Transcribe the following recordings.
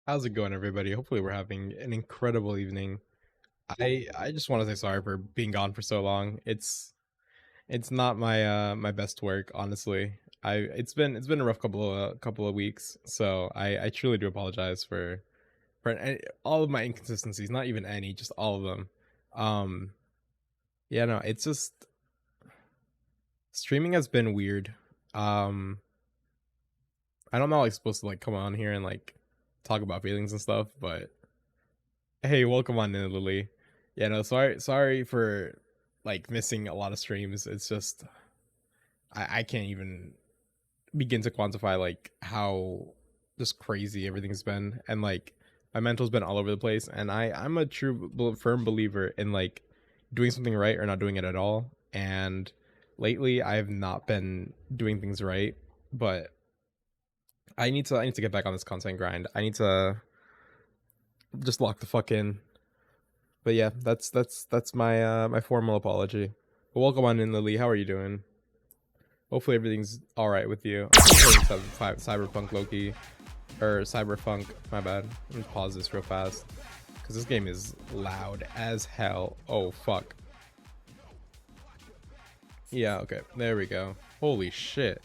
How's it going, everybody? Hopefully, we're having an incredible evening. I just want to say sorry for being gone for so long. It's not my best work, honestly. It's been a rough couple of weeks, so I truly do apologize for all of my inconsistencies. Not even any, just all of them. Um, yeah, no, it's just streaming has been weird. Um, I don't know, like supposed to like come on here and like talk about feelings and stuff, but hey, welcome on in, Lily. Yeah, no, sorry for like missing a lot of streams. It's just I can't even begin to quantify like how just crazy everything's been, and like my mental's been all over the place. And I'm a firm believer in like doing something right or not doing it at all. And lately, I've not been doing things right, but I need to get back on this content grind. I need to just lock the fuck in. But yeah, that's my my formal apology. But welcome on in, Lily. How are you doing? Hopefully everything's all right with you. I'm still playing Cyberpunk Loki or Cyberfunk. My bad. Let me pause this real fast because this game is loud as hell. Oh fuck. Yeah. Okay. There we go. Holy shit.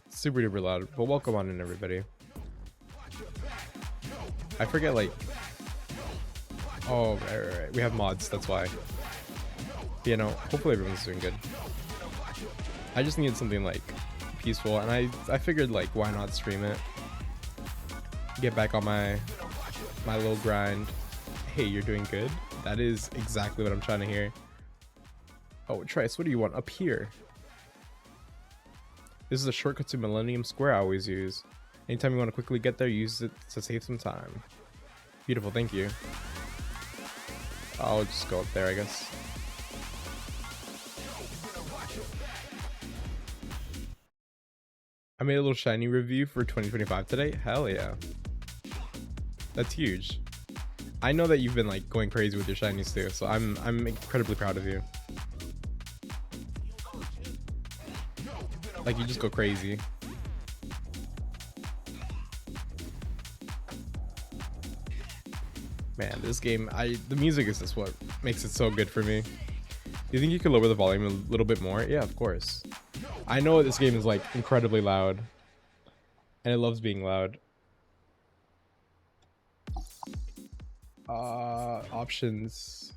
Super duper loud. But welcome on in, everybody. I forget like. Oh, right. We have mods. That's why. But, you know. Hopefully everyone's doing good. I just needed something like peaceful, and I figured like why not stream it, get back on my little grind. Hey, you're doing good. That is exactly what I'm trying to hear. Oh, Trice, what do you want up here? This is a shortcut to Millennium Square I always use. Anytime you want to quickly get there, use it to save some time. Beautiful, thank you. I'll just go up there, I guess. I made a little shiny review for 2025 today. Hell yeah. That's huge. I know that you've been like going crazy with your shinies too, so I'm incredibly proud of you. Like you just go crazy. Man, this game, the music is just what makes it so good for me. Do you think you could lower the volume a little bit more? Yeah, of course. I know this game is like incredibly loud, and it loves being loud. Options,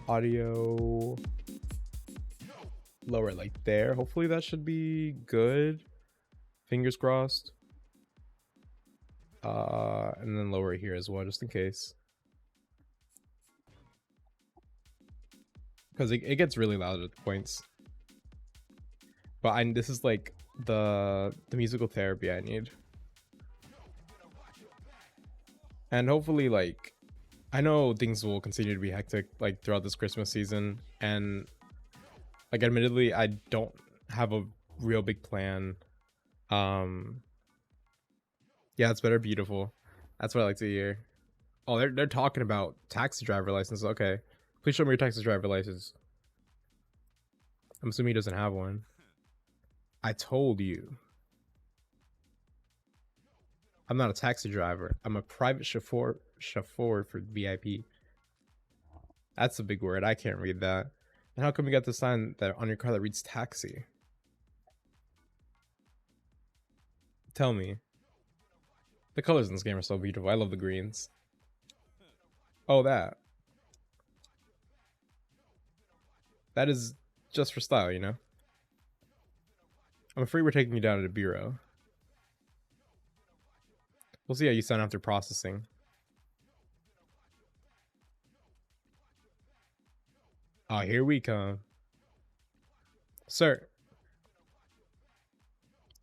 audio, lower like there. Hopefully that should be good. Fingers crossed. And then lower here as well, just in case. Because it gets really loud at points. But this is like the musical therapy I need. And hopefully, like, I know things will continue to be hectic like throughout this Christmas season, and like admittedly I don't have a real big plan. um yeah, it's better beautiful. That's what I like to hear. Oh, they're talking about taxi driver license. Okay, please show me your taxi driver license. I'm assuming he doesn't have one. I told you, I'm not a taxi driver. I'm a private chauffeur for VIP. That's a big word. I can't read that. And how come you got the sign that on your car that reads taxi? Tell me. The colors in this game are so beautiful. I love the greens. Oh, that. That is just for style, you know? I'm afraid we're taking you down to the bureau. We'll see how you sound after processing. Oh, here we come. Sir.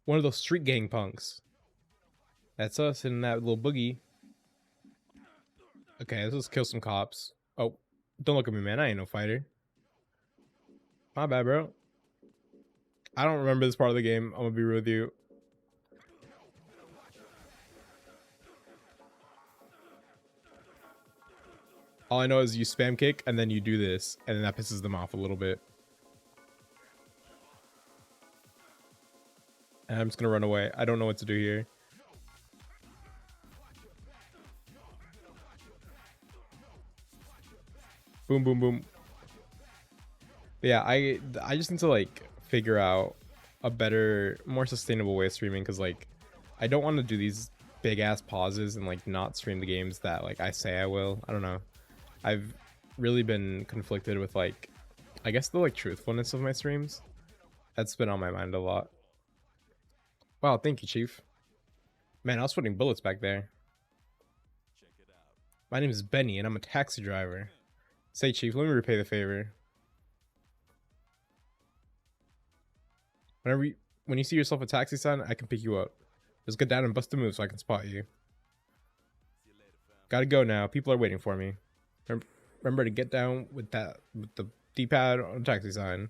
One of those street gang punks. That's us in that little boogie. Okay, let's just kill some cops. Oh, don't look at me, man. I ain't no fighter. My bad, bro. I don't remember this part of the game. I'm gonna be real with you. All I know is you spam kick and then you do this, and then that pisses them off a little bit. And I'm just gonna run away. I don't know what to do here. Boom, boom, boom. But yeah, I just need to like figure out a better, more sustainable way of streaming, because like I don't want to do these big ass pauses and like not stream the games that like I say I will. I don't know. I've really been conflicted with like, I guess, the like truthfulness of my streams. That's been on my mind a lot. Wow, thank you, Chief. Man, I was putting bullets back there. My name is Benny and I'm a taxi driver. Say, Chief, let me repay the favor. When you see yourself a taxi sign, I can pick you up. Just get down and bust a move so I can spot you. Gotta go now. People are waiting for me. Remember to get down with the D-pad on the taxi sign.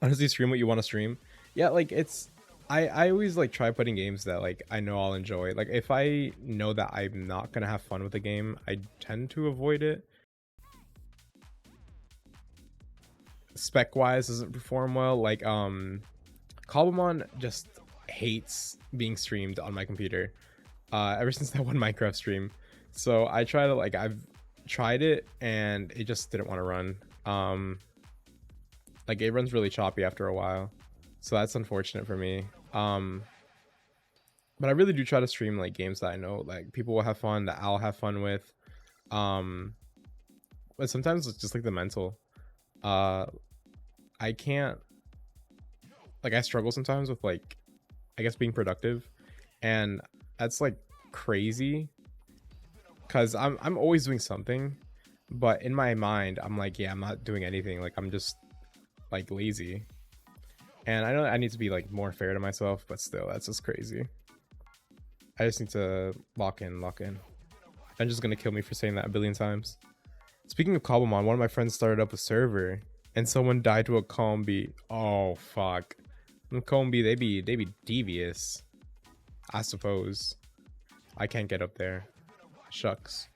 Honestly, stream what you want to stream. Yeah, like it's I always like try putting games that like I know I'll enjoy. Like if I know that I'm not gonna have fun with the game, I tend to avoid it. Spec wise doesn't perform well. Like Cobblemon just hates being streamed on my computer. Ever since that one Minecraft stream. So I try to like I've tried it and it just didn't want to run. Like it runs really choppy after a while. So that's unfortunate for me. But I really do try to stream like games that I know like people will have fun, that I'll have fun with. But sometimes it's just like the mental. I can't, like I struggle sometimes with like I guess being productive, and that's like crazy because I'm always doing something, but in my mind I'm like, yeah, I'm not doing anything, like I'm just like lazy. And I know I need to be like more fair to myself, but still that's just crazy. I just need to lock in. I'm just gonna kill me for saying that a billion times. Speaking of Cobblemon, one of my friends started up a server and someone died to a combi. Oh fuck. Combi, they be devious, I suppose. I can't get up there. Shucks.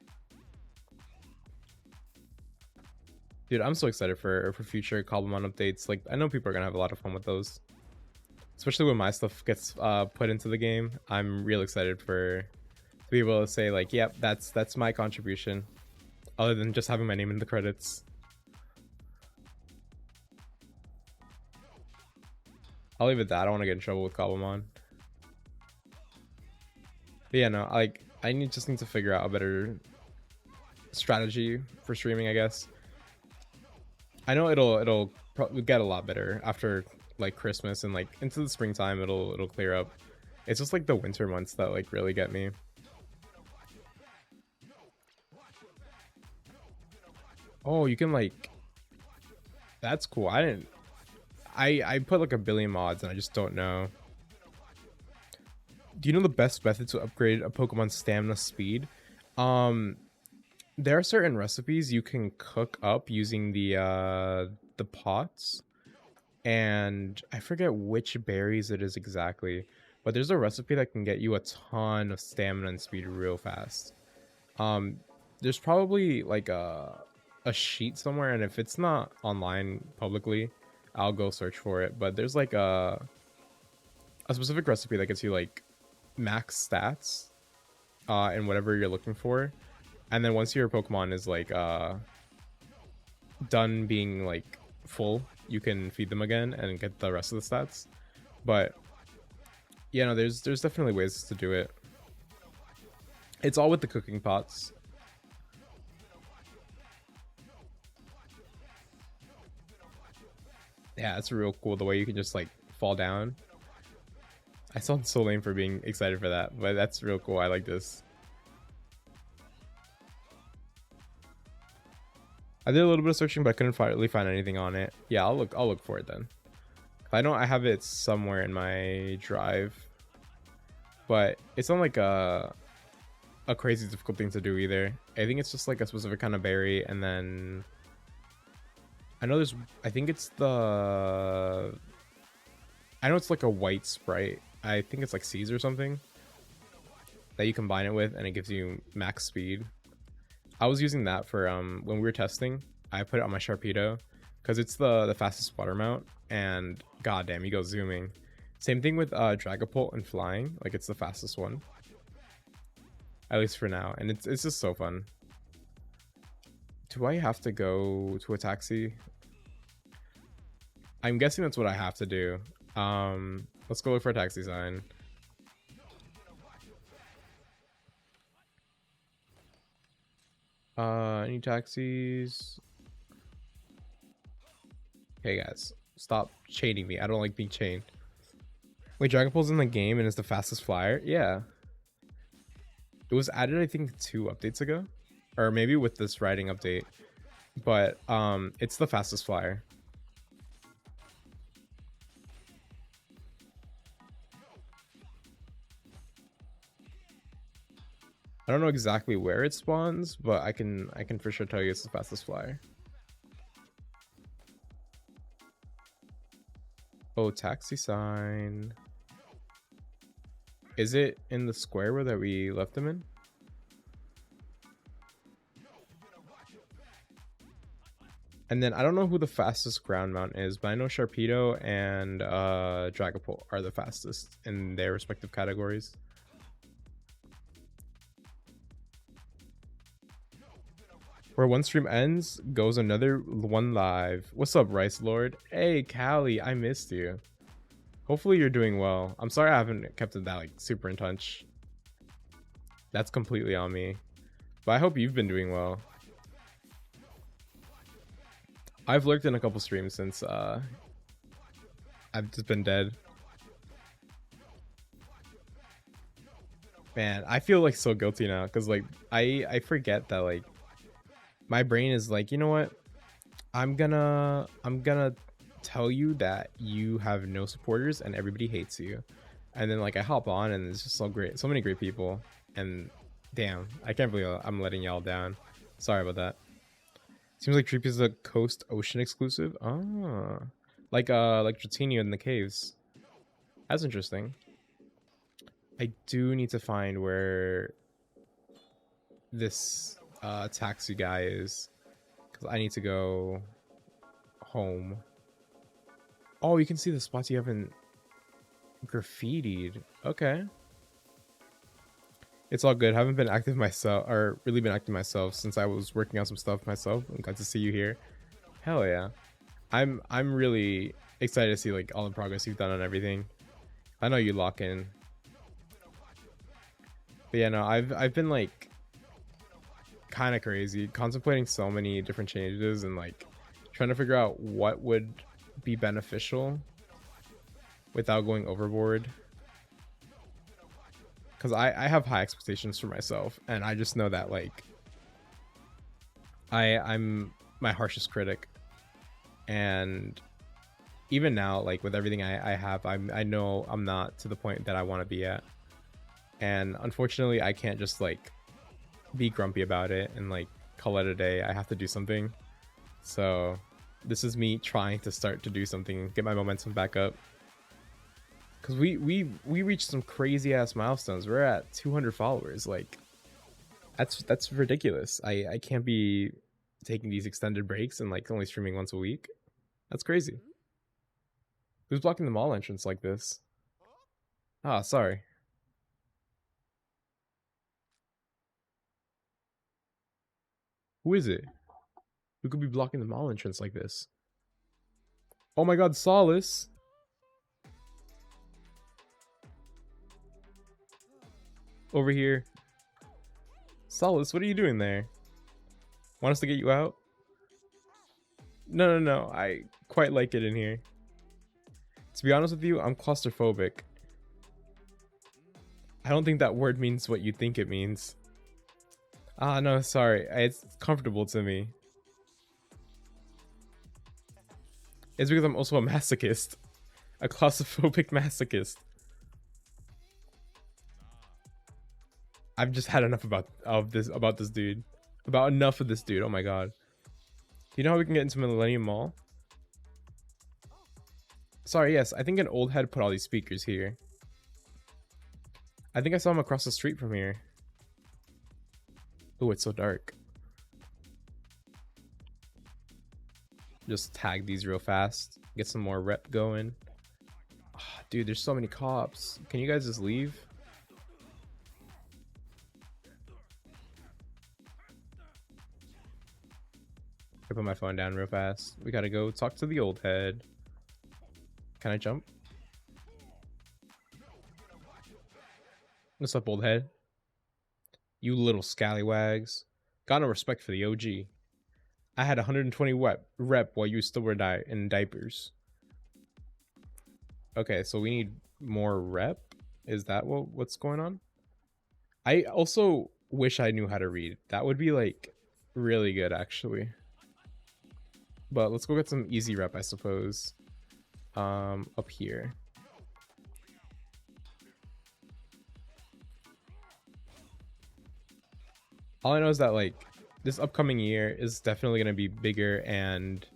Dude, I'm so excited for future Cobblemon updates. Like I know people are gonna have a lot of fun with those, especially when my stuff gets put into the game. I'm real excited to be able to say like, yep, that's my contribution, other than just having my name in the credits. I'll leave it at that. I don't want to get in trouble with Cobblemon. But yeah, no, like I just need to figure out a better strategy for streaming, I guess. I know it'll probably get a lot better after like Christmas and like into the springtime. It'll clear up. It's just like the winter months that like really get me. Oh, you can like, that's cool. I put like a billion mods and I just don't know. Do you know the best method to upgrade a Pokemon's stamina speed? There are certain recipes you can cook up using the pots, and I forget which berries it is exactly, but there's a recipe that can get you a ton of stamina and speed real fast. There's probably like a sheet somewhere, and if it's not online publicly, I'll go search for it. But there's like a specific recipe that gets you like max stats in whatever you're looking for, and then once your Pokemon is like done being like full, you can feed them again and get the rest of the stats. But yeah, no, there's definitely ways to do it. It's all with the cooking pots. Yeah, it's real cool the way you can just like fall down. I sound so lame for being excited for that, but that's real cool. I like this. I did a little bit of searching, but I couldn't really find anything on it. Yeah, I'll look for it then. I know I have it somewhere in my drive, but it's not like a crazy difficult thing to do either. I think it's just like a specific kind of berry, and then I know I think it's I know it's like a white Sprite. I think it's like C's or something that you combine it with, and it gives you max speed. I was using that for when we were testing. I put it on my Sharpedo because it's the fastest water mount, and goddamn, you go zooming. Same thing with Dragapult and flying. Like it's the fastest one, at least for now, and it's just so fun. Do I have to go to a taxi? I'm guessing that's what I have to do. Let's go look for a taxi sign. Any taxis? Hey guys, stop chaining me. I don't like being chained. Wait, Dragon Ball's in the game and is the fastest flyer? Yeah. It was added, I think, 2 updates ago. Or maybe with this riding update. But it's the fastest flyer. I don't know exactly where it spawns, but I can for sure tell you it's the fastest flyer. Oh, taxi sign. Is it in the square where that we left them in? And then I don't know who the fastest ground mount is, but I know Sharpedo and Dragapult are the fastest in their respective categories. Where one stream ends, goes another one live. What's up, Rice Lord? Hey, Callie, I missed you. Hopefully you're doing well. I'm sorry I haven't kept it that like super in touch. That's completely on me. But I hope you've been doing well. I've lurked in a couple streams since I've just been dead. Man, I feel like so guilty now because like I forget that like my brain is like, you know what? I'm gonna tell you that you have no supporters and everybody hates you. And then like I hop on and it's just so great, so many great people. And damn, I can't believe I'm letting y'all down. Sorry about that. Seems like Treepy is a Coast Ocean exclusive. Ah, like Dratini in the caves. That's interesting. I do need to find where this taxi guy is because I need to go home. Oh, you can see the spots you haven't graffitied. Okay. It's all good. I haven't been active myself, or really been active myself since I was working on some stuff myself. I'm glad to see you here. Hell yeah. I'm really excited to see like all the progress you've done on everything. I know you lock in. But yeah, no, I've been like kind of crazy, contemplating so many different changes and like trying to figure out what would be beneficial without going overboard. Because I have high expectations for myself, and I just know that like I'm my harshest critic, and even now like with everything I have, I know I'm not to the point that I want to be at, and unfortunately I can't just like be grumpy about it and like call it a day. I have to do something. So this is me trying to start to do something, get my momentum back up. Because we reached some crazy ass milestones. We're at 200 followers. Like that's ridiculous. I can't be taking these extended breaks and like only streaming once a week. That's crazy. Who's blocking the mall entrance like this? Ah, sorry. Who is it? Who could be blocking the mall entrance like this? Oh my god, Solace! Over here. Solace, what are you doing there? Want us to get you out? No. I quite like it in here. To be honest with you, I'm claustrophobic. I don't think that word means what you think it means. Ah, no, sorry. It's comfortable to me. It's because I'm also a masochist. A claustrophobic masochist. I've just had enough about this dude. About enough of this dude. Oh my god. Do you know how we can get into Millennium Mall? Sorry, yes. I think an old head put all these speakers here. I think I saw him across the street from here. Oh, it's so dark. Just tag these real fast. Get some more rep going. Oh, dude, there's so many cops. Can you guys just leave? I put my phone down real fast. We gotta go talk to the old head. Can I jump? What's up, old head? You little scallywags. Got no respect for the OG. I had 120 rep while you still were in diapers. Okay, so we need more rep? Is that what's going on? I also wish I knew how to read. That would be like really good actually. But let's go get some easy rep, I suppose. Up here. All I know is that like this upcoming year is definitely going to be bigger and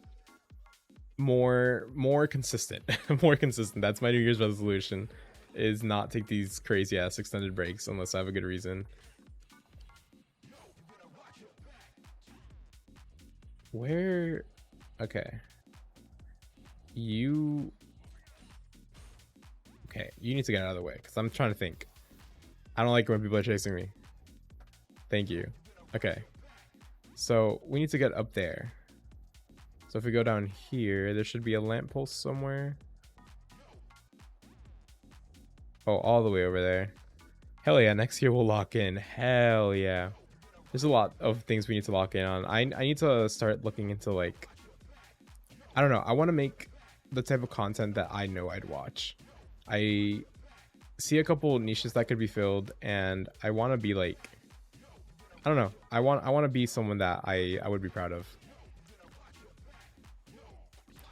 more consistent. More consistent. That's my New Year's resolution, is not take these crazy ass extended breaks unless I have a good reason. Where? Okay. You need to get out of the way because I'm trying to think. I don't like when people are chasing me. Thank you. Okay. So we need to get up there. So if we go down here, there should be a lamppost somewhere. Oh, all the way over there. Hell yeah, next year we'll lock in. Hell yeah. There's a lot of things we need to lock in on. I need to start looking into like, I don't know. I want to make the type of content that I know I'd watch. I see a couple niches that could be filled, and I want to be like, I don't know. I want to be someone that I would be proud of.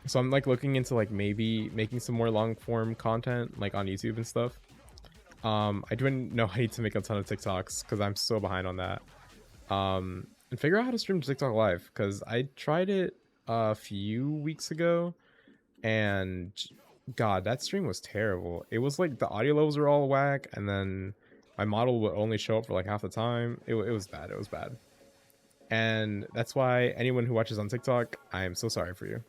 So I'm like looking into like maybe making some more long form content like on YouTube and stuff. I didn't know I need to make a ton of TikToks because I'm so behind on that. And figure out how to stream TikTok live, because I tried it a few weeks ago and god, that stream was terrible. It was like the audio levels were all whack, and then my model would only show up for like half the time. It was bad. It was bad. And that's why anyone who watches on TikTok, I am so sorry for you.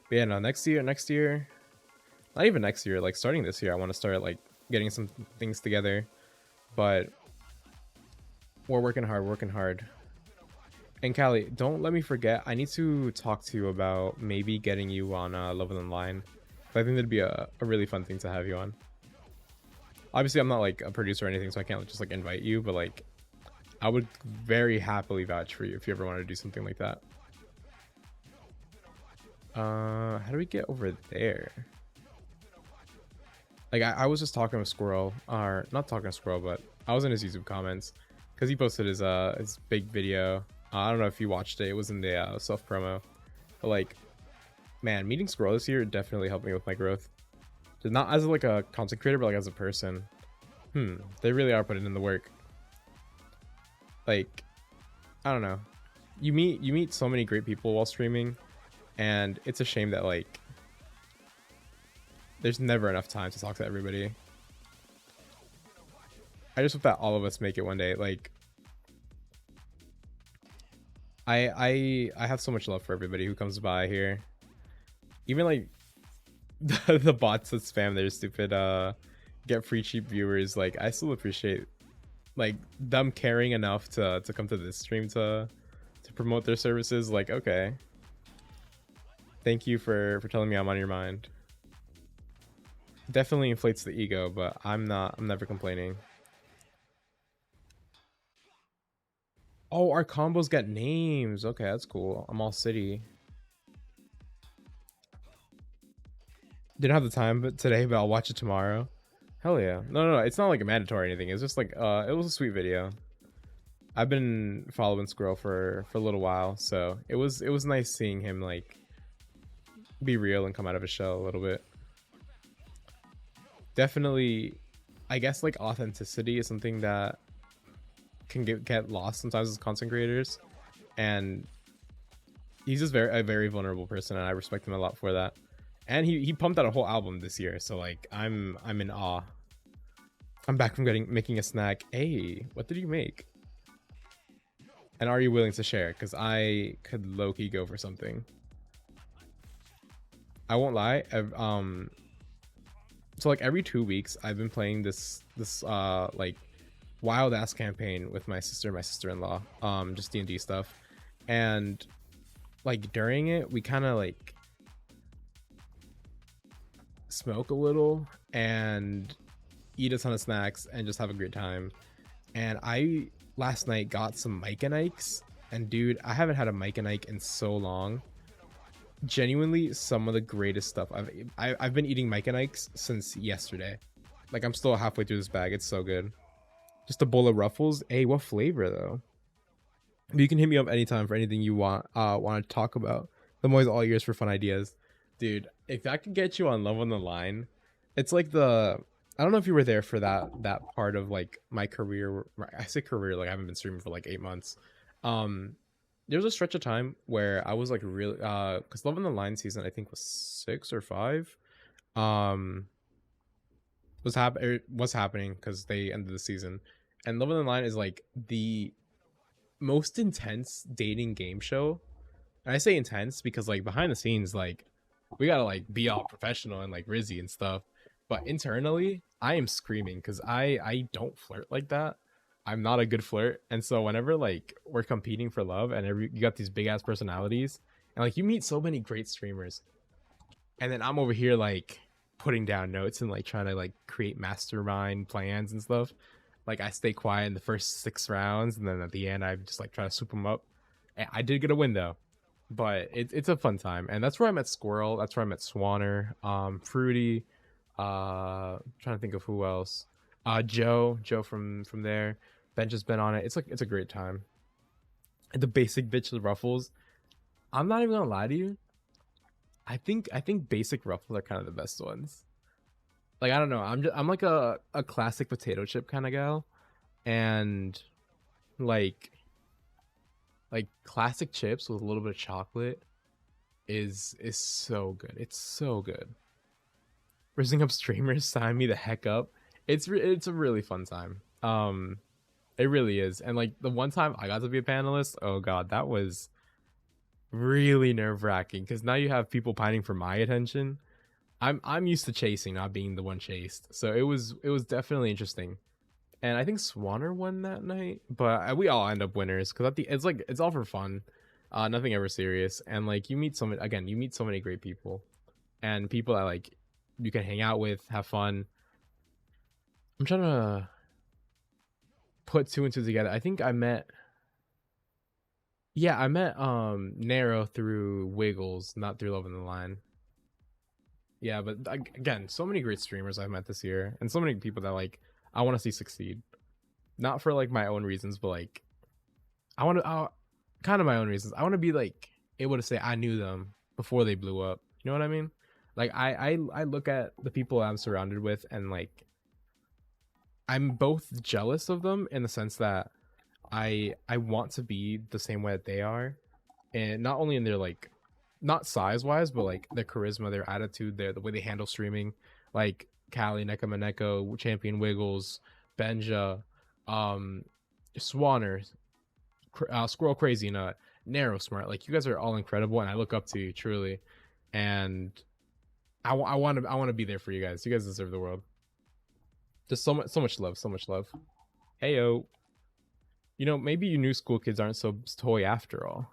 But yeah, no, next year, not even next year, like starting this year, I want to start like getting some things together. But we're working hard. And Callie, don't let me forget, I need to talk to you about maybe getting you on Love and Line. I think that'd be a really fun thing to have you on. Obviously, I'm not like a producer or anything, so I can't just like invite you, but like I would very happily vouch for you if you ever want to do something like that. How do we get over there? Like I was just talking with Squirrel, or not talking to Squirrel, but I was in his YouTube comments because he posted his big video. I don't know if you watched it. It was in the self promo, but like, man, meeting Squirrel this year definitely helped me with my growth. Just not as like a content creator, but like as a person. They really are putting in the work. Like, I don't know. You meet so many great people while streaming, and it's a shame that like there's never enough time to talk to everybody. I just hope that all of us make it one day. Like, I have so much love for everybody who comes by here. Even like the bots that spam their stupid get free cheap viewers. Like, I still appreciate like them caring enough to come to this stream to promote their services. Like, okay, thank you for telling me I'm on your mind. Definitely inflates the ego, but I'm never complaining. Oh, our combos got names. Okay, that's cool. I'm all city. Didn't have the time but today, but I'll watch it tomorrow. Hell yeah. No, it's not like a mandatory or anything. It's just like it was a sweet video. I've been following Squirrel for a little while, so it was nice seeing him like be real and come out of his shell a little bit. Definitely, I guess like authenticity is something that can get lost sometimes as content creators, and he's just a very vulnerable person, and I respect him a lot for that. And he pumped out a whole album this year, so like I'm in awe. I'm back from making a snack. Hey, what did you make? And are you willing to share? Because I could low-key go for something. I won't lie. So like every 2 weeks, I've been playing this like wild ass campaign with my sister and my sister-in-law. Just D&D stuff. And like during it, we kind of like smoke a little and eat a ton of snacks and just have a great time. And I last night got some Mike and Ike's, and dude, I haven't had a Mike and Ike in so long. Genuinely, some of the greatest stuff I've been eating Mike and Ike's since yesterday. Like I'm still halfway through this bag. It's so good. Just a bowl of Ruffles. Hey, what flavor though? You can hit me up anytime for anything you want to talk about. I'm always all ears for fun ideas, dude. If I could get you on Love on the Line, it's like the I don't know if you were there for that part of like my career. I say career like I haven't been streaming for like 8 months. Um, there was a stretch of time where I was like really because Love on the Line season I think was 6 or 5. Um, was happening because they ended the season, and Love on the Line is like the most intense dating game show. And I say intense because like behind the scenes, like we gotta like be all professional and like Rizzy and stuff. But internally, I am screaming because I don't flirt like that. I'm not a good flirt, and so whenever like we're competing for love, and you got these big ass personalities, and like you meet so many great streamers, and then I'm over here like putting down notes and like trying to like create mastermind plans and stuff. Like I stay quiet in the first 6 rounds, and then at the end I just like try to swoop them up. And I did get a win though, but it's a fun time, and that's where I met Squirrel. That's where I met Swanner, Fruity. Trying to think of who else. Joe from there. Ben just been on it. It's a great time. And the basic bitch Ruffles. I'm not even gonna lie to you. I think basic Ruffles are kind of the best ones. Like I don't know. I'm like a classic potato chip kind of gal, and like classic chips with a little bit of chocolate is so good. It's so good. Raising up streamers, sign me the heck up. It's a really fun time. It really is. And like the one time I got to be a panelist, oh god, that was really nerve wracking because now you have people pining for my attention. I'm used to chasing, not being the one chased. So it was definitely interesting. And I think Swanner won that night, but we all end up winners because it's like it's all for fun, nothing ever serious. And like you meet so many great people, and people that like you can hang out with, have fun. I'm trying to put two and two together. I think I met Nero through Wiggles, not through Love in the Line. Yeah, but again, so many great streamers I've met this year, and so many people that like I want to see succeed. Not for like my own reasons, but like I want to, kind of my own reasons. I want to be like able to say I knew them before they blew up. You know what I mean? Like I look at the people I'm surrounded with, and like I'm both jealous of them in the sense that I want to be the same way that they are, and not only in their like not size wise, but like their charisma, their attitude, the way they handle streaming, like Callie, Neko Maneko, Champion Wiggles, Benja, um, Swanner, Squirrel Crazy Nut, Narrow Smart. Like you guys are all incredible, and I look up to you truly, and I want to be there for you guys. You guys deserve the world. Just so much love, so much love. Heyo, you know maybe you new school kids aren't so toy after all.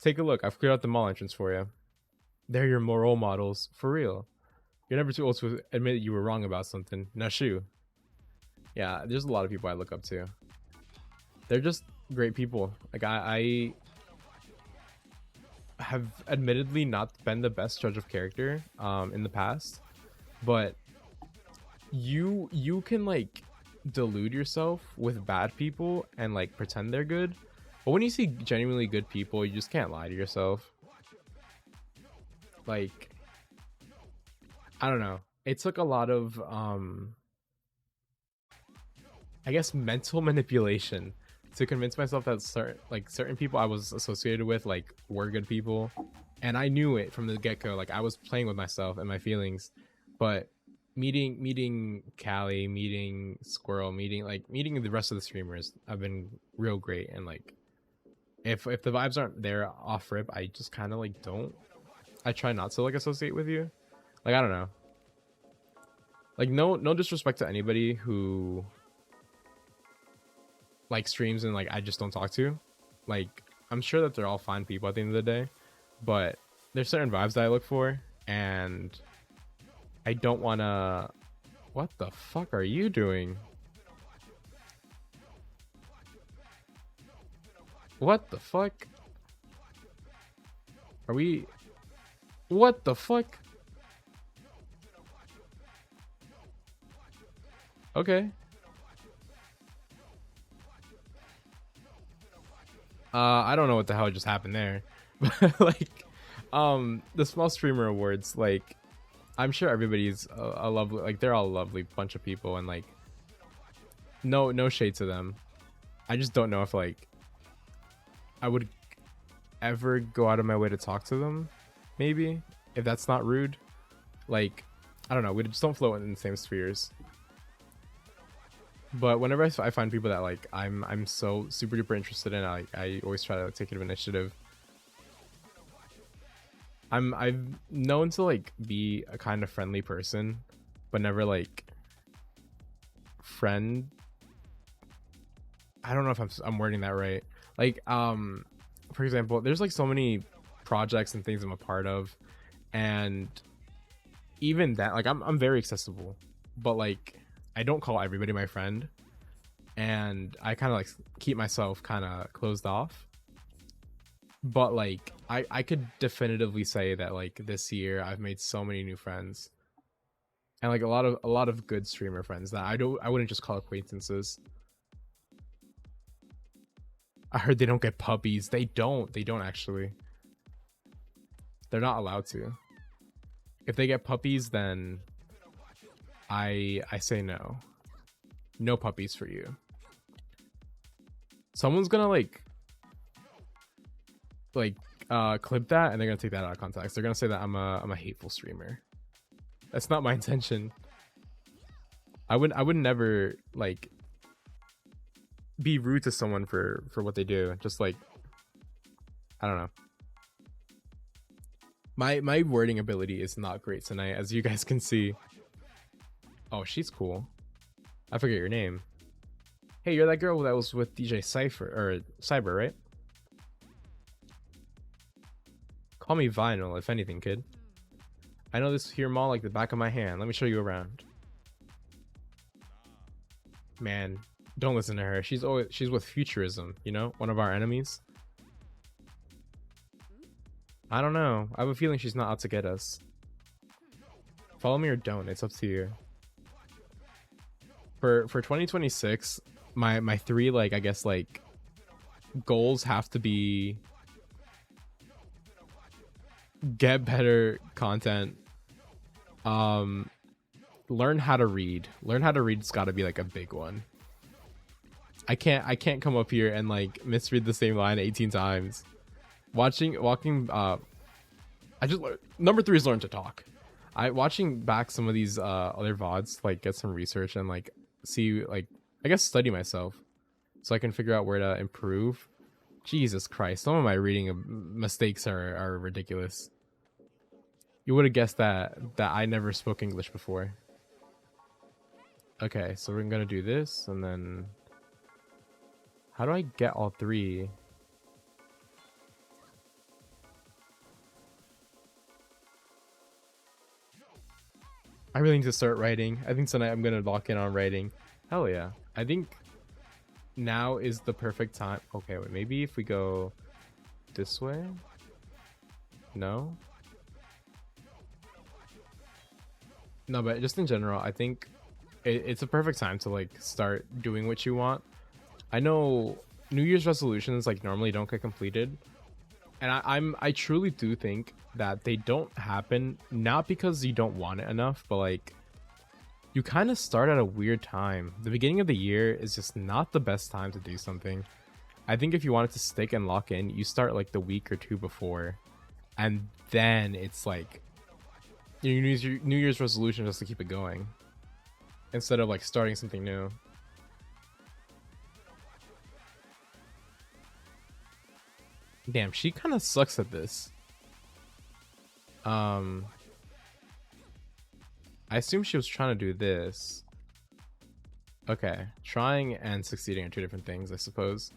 Take a look. I've cleared out the mall entrance for you. They're your more role models for real. You're never too old to admit you were wrong about something. Now, shoo. Yeah, there's a lot of people I look up to. They're just great people. Like I have admittedly not been the best judge of character in the past, but you can like delude yourself with bad people and like pretend they're good, but when you see genuinely good people, you just can't lie to yourself. Like I don't know, it took a lot of I guess mental manipulation to convince myself that certain people I was associated with like were good people, and I knew it from the get-go. Like I was playing with myself and my feelings, but meeting Callie, meeting Squirrel, meeting the rest of the streamers have been real great. And like if the vibes aren't there off rip, I just kind of like don't, I try not to like associate with you. Like I don't know, like no disrespect to anybody who like streams and like I just don't talk to. Like I'm sure that they're all fine people at the end of the day, but there's certain vibes that I look for, and I don't want to. What the fuck are you doing? What the fuck? Are we? What the fuck? Okay. I don't know what the hell just happened there, but like, the small streamer awards, like, I'm sure everybody's a lovely, like, they're all a lovely bunch of people, and like, no shade to them. I just don't know if like I would ever go out of my way to talk to them. Maybe if that's not rude. Like, I don't know. We just don't float in the same spheres. But whenever I find people that like I'm so super duper interested in, I always try to take initiative. I've known to like be a kind of friendly person, but never like friend. I don't know if I'm wording that right. Like for example, there's like so many projects and things I'm a part of, and even that, like, I'm very accessible, but like I don't call everybody my friend, and I kind of like keep myself kind of closed off. But like I could definitively say that like this year I've made so many new friends, and like a lot of good streamer friends that I wouldn't just call acquaintances. I heard they don't get puppies. They don't actually. They're not allowed to. If they get puppies, then I say no. No puppies for you. Someone's gonna like clip that, and they're gonna take that out of context. They're gonna say that I'm a hateful streamer. That's not my intention. I would never like be rude to someone for what they do. Just like, I don't know. My wording ability is not great tonight, as you guys can see. Oh, she's cool. I forget your name. Hey, you're that girl that was with DJ Cypher or Cyber, right? Call me Vinyl, if anything, kid. I know this here mall like the back of my hand. Let me show you around. Man, don't listen to her. She's with Futurism, you know, one of our enemies. I don't know. I have a feeling she's not out to get us. Follow me or don't. It's up to you. For 2026, my three, like, I guess like goals have to be get better content, learn how to read. Learn how to read's got to be like a big one. I can't come up here and like misread the same line 18 times. Walking I just learned, number 3 is learn to talk. I watching back some of these other VODs, like get some research and like see, like, I guess study myself so I can figure out where to improve. Jesus Christ, some of my reading mistakes are ridiculous. You would have guessed that I never spoke English before. Okay, so we're gonna do this, and then how do I get all 3? I really need to start writing. I think tonight I'm gonna lock in on writing. Hell yeah. I think now is the perfect time. Okay, wait, maybe if we go this way? No? No, but just in general, I think it's a perfect time to like start doing what you want. I know New Year's resolutions like normally don't get completed, and I truly do think that they don't happen, not because you don't want it enough, but like you kind of start at a weird time. The beginning of the year is just not the best time to do something. I think if you want it to stick and lock in, you start like the week or two before, and then it's like your New Year's resolution just to keep it going instead of like starting something new. Damn, she kind of sucks at this. I assume she was trying to do this. Okay, trying and succeeding are two different things, I suppose.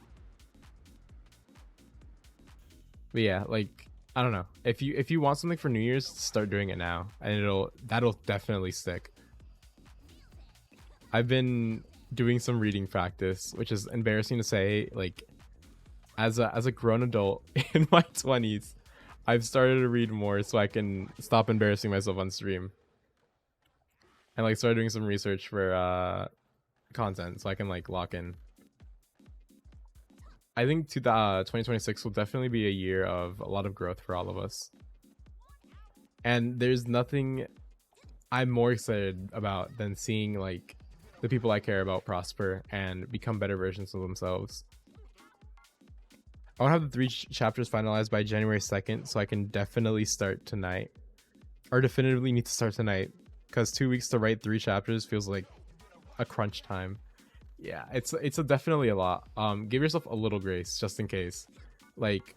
But yeah, like I don't know. If you want something for New Year's, start doing it now, and that'll definitely stick. I've been doing some reading practice, which is embarrassing to say. Like as a grown adult in my 20s, I've started to read more so I can stop embarrassing myself on stream, and like start doing some research for content so I can like lock in. I think 2026 will definitely be a year of a lot of growth for all of us. And there's nothing I'm more excited about than seeing like the people I care about prosper and become better versions of themselves. I want to have the three chapters finalized by January 2nd, so I can definitely start tonight. Or definitively need to start tonight, because 2 weeks to write three chapters feels like a crunch time. Yeah, it's definitely a lot. Give yourself a little grace just in case. Like,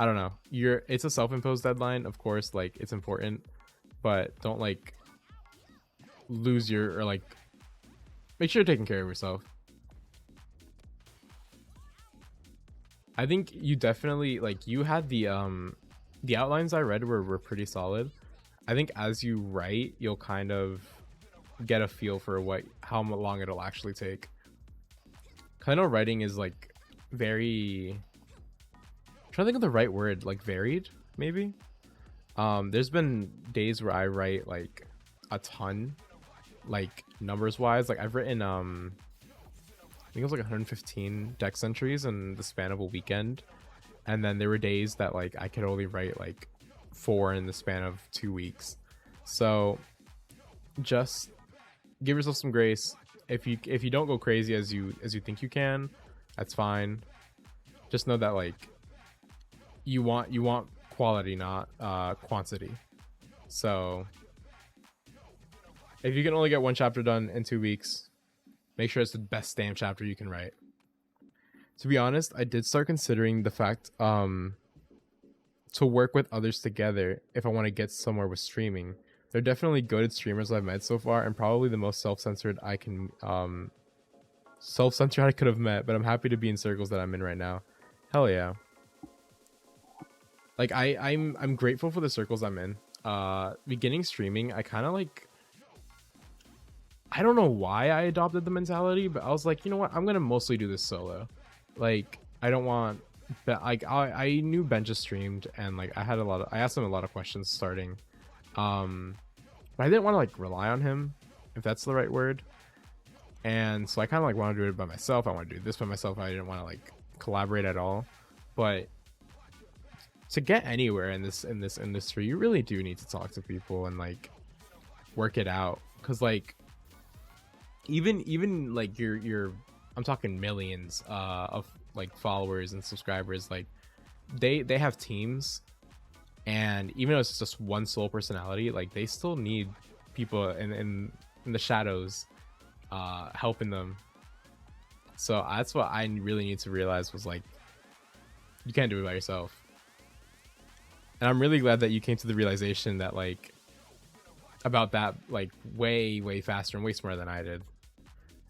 I don't know. It's a self-imposed deadline, of course, like it's important, but don't like lose your, or like make sure you're taking care of yourself. I think you definitely like you had the outlines I read were pretty solid. I think as you write, you'll kind of get a feel for how long it'll actually take. Kind of writing is like very, I'm trying to think of the right word, like varied maybe. There's been days where I write like a ton, like numbers wise. Like I've written I think it was like 115 dex entries in the span of a weekend, and then there were days that like I could only write like 4 in the span of 2 weeks. So just give yourself some grace. If you don't go crazy as you think you can, that's fine. Just know that like you want quality, not quantity. So if you can only get one chapter done in 2 weeks, make sure it's the best damn chapter you can write. To be honest, I did start considering the fact to work with others together if I want to get somewhere with streaming. They're definitely good streamers I've met so far, and probably the most self-censored I can self-censored I could have met, but I'm happy to be in circles that I'm in right now. Hell yeah. Like I'm grateful for the circles I'm in. Beginning streaming, I kind of like, I don't know why I adopted the mentality, but I was like, you know what? I'm gonna mostly do this solo. Like, I don't want, like, I knew Ben just streamed, and like I asked him a lot of questions starting, but I didn't want to like rely on him, if that's the right word. And so I kind of like want to do it by myself. I want to do this by myself. I didn't want to like collaborate at all. But to get anywhere in this industry, you really do need to talk to people and like work it out. Cause like even like your I'm talking millions of like followers and subscribers, like they have teams, and even though it's just one sole personality, like they still need people in the shadows helping them. So that's what I really need to realize, was like, you can't do it by yourself. And I'm really glad that you came to the realization that like about that like way faster and way smarter than I did.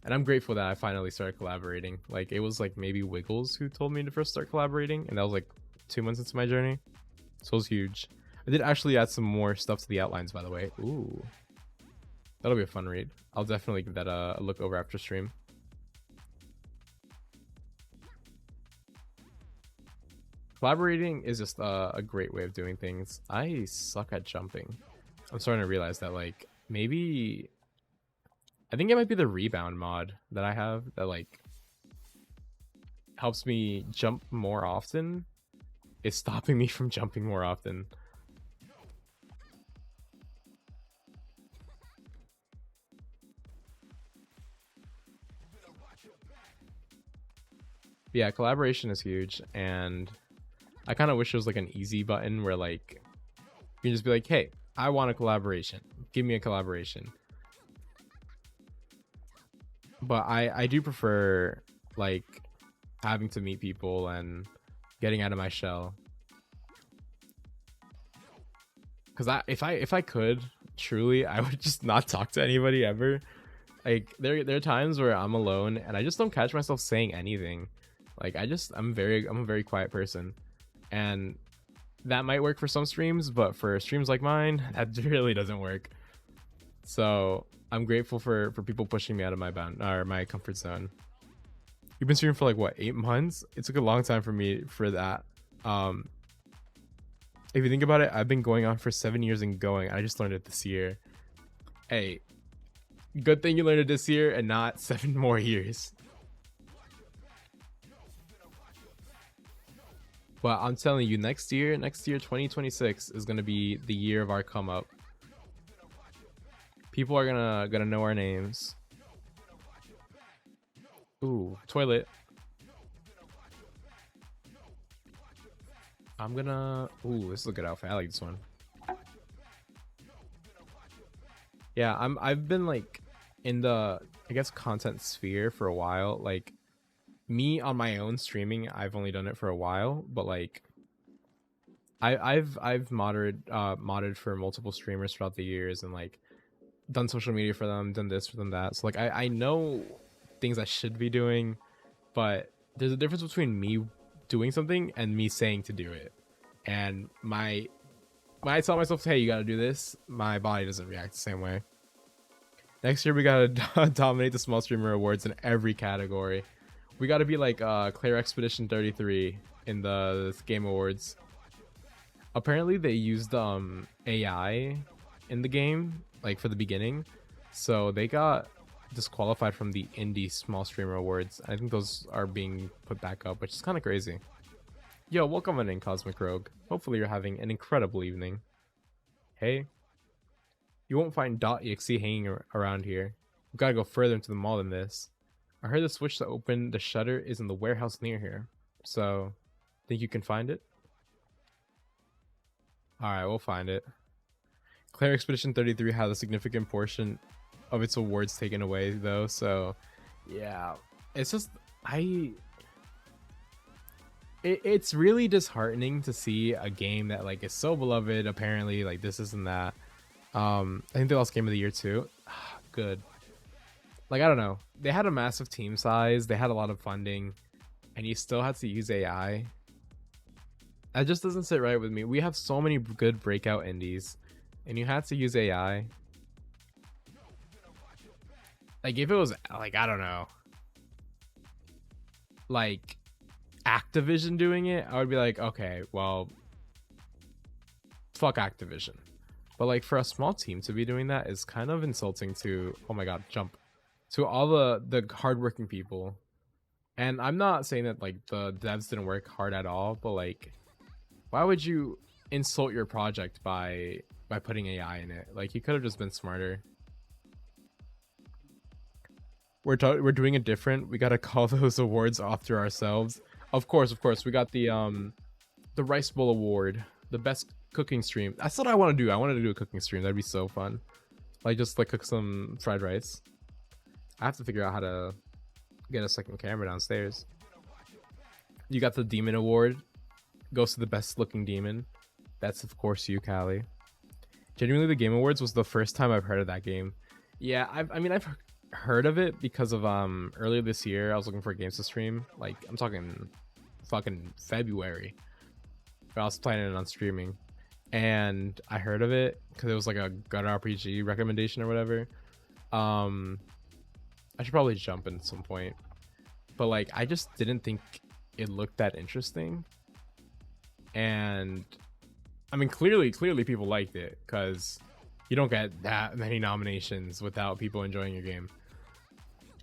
And I'm grateful that I finally started collaborating. Like it was like maybe Wiggles who told me to first start collaborating, and that was like 2 months into my journey. So it was huge. I did actually add some more stuff to the outlines, by the way. Ooh, that'll be a fun read. I'll definitely give that a look over after stream. Collaborating is just a great way of doing things. I suck at jumping. I'm starting to realize that like maybe I think it might be the rebound mod that I have that like helps me jump more often. It's stopping me from jumping more often. Yeah, collaboration is huge, and I kind of wish there was like an easy button where like you can just be like, hey, I want a collaboration, give me a collaboration. But I do prefer like having to meet people and getting out of my shell, because if I could truly, I would just not talk to anybody ever. Like there are times where I'm alone and I just don't catch myself saying anything. Like I'm a very quiet person, and that might work for some streams, but for streams like mine, that really doesn't work. So I'm grateful for people pushing me out of my bound or my comfort zone. You've been streaming for like what, 8 months? It took a long time for me for that. Um, if you think about it, I've been going on for 7 years and going. I just learned it this year. Hey, good thing you learned it this year and not 7 more years. But I'm telling you, next year, 2026 is gonna be the year of our come up. People are gonna know our names. Ooh, toilet. I'm gonna. Ooh, this is a good outfit. I like this one. Yeah, I've been like in the, I guess, content sphere for a while. Like me on my own streaming, I've only done it for a while, but like I've modded for multiple streamers throughout the years, and like done social media for them, done this for them, that. So like I know things I should be doing, but there's a difference between me doing something and me saying to do it. And my when I tell myself, hey, you gotta do this, my body doesn't react the same way. Next year we gotta dominate the small streamer awards in every category. We gotta be like Claire Expedition 33 in the game awards. Apparently they used AI in the game, like for the beginning, so they got disqualified from the indie small streamer awards. I think those are being put back up, which is kind of crazy. Yo, welcome on in, Cosmic Rogue. Hopefully you're having an incredible evening. Hey, you won't find .exe hanging around here. We've got to go further into the mall than this. I heard the switch to open the shutter is in the warehouse near here, so think you can find it? Alright, we'll find it. Claire Expedition 33 had a significant portion of its awards taken away though, so yeah. It's just it's really disheartening to see a game that like is so beloved, apparently, like this isn't that. I think they lost game of the year too. Good. Like, I don't know. They had a massive team size, they had a lot of funding, and you still had to use AI. That just doesn't sit right with me. We have so many good breakout indies, and you had to use AI. Like, if it was, like, I don't know, like, Activision doing it, I would be like, okay, well, fuck Activision. But, like, for a small team to be doing that is kind of insulting to, oh my god, jump, to all the hardworking people. And I'm not saying that, like, the devs didn't work hard at all, but, like, why would you insult your project by putting AI in it? Like, you could have just been smarter. We're doing it different. We gotta call those awards after ourselves. Of course. We got the Rice Bowl Award, the best cooking stream. That's what I want to do. I wanted to do a cooking stream. That'd be so fun. Like, just like cook some fried rice. I have to figure out how to get a second camera downstairs. You got the Demon Award. Goes to the best looking demon. That's of course you, Callie. Genuinely, the Game Awards was the first time I've heard of that game. Yeah, I've heard of it because of earlier this year I was looking for games to stream. Like, I'm talking fucking February. I was planning on streaming, and I heard of it because it was like a gut RPG recommendation or whatever. I should probably jump in at some point, but like I just didn't think it looked that interesting. And I mean, clearly people liked it, because you don't get that many nominations without people enjoying your game.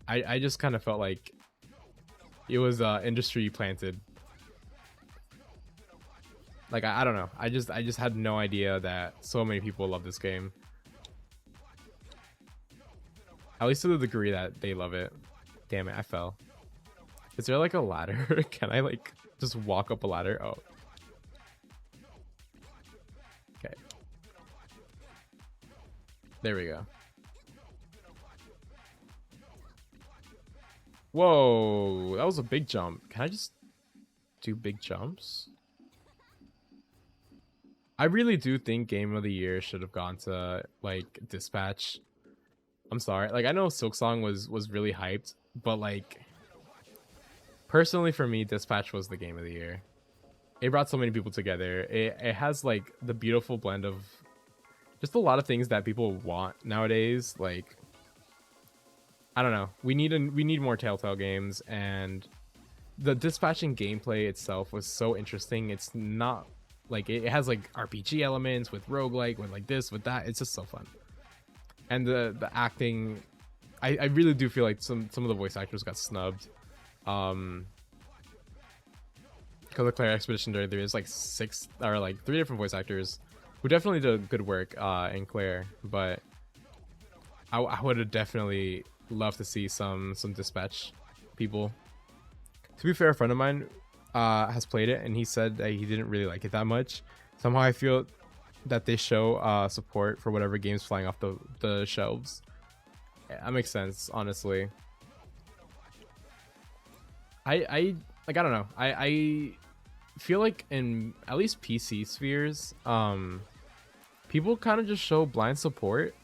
I just kind of felt like it was industry planted. Like, I don't know. I just had no idea that so many people love this game. At least to the degree that they love it. Damn it, I fell. Is there like a ladder? Can I like just walk up a ladder? Oh. Okay. There we go. Whoa, that was a big jump. Can I just do big jumps? I really do think Game of the Year should have gone to like Dispatch. I'm sorry. Like, I know Silksong was really hyped, but like Personally, for me, Dispatch was the game of the year. It brought so many people together. It has like the beautiful blend of just a lot of things that people want nowadays. Like, I don't know, we need more Telltale games, and the dispatching gameplay itself was so interesting. It's not like it has like RPG elements with roguelike, with like this, with that. It's just so fun. And the acting, I really do feel like some of the voice actors got snubbed. Because the Claire Expedition 33 is like 6 or like 3 different voice actors who definitely did good work in Claire, but I would have definitely loved to see some dispatch people. To be fair, a friend of mine has played it, and he said that he didn't really like it that much. Somehow I feel that they show support for whatever game's flying off the shelves. That makes sense, honestly. I like, I don't know. I feel like in at least PC spheres, people kind of just show blind support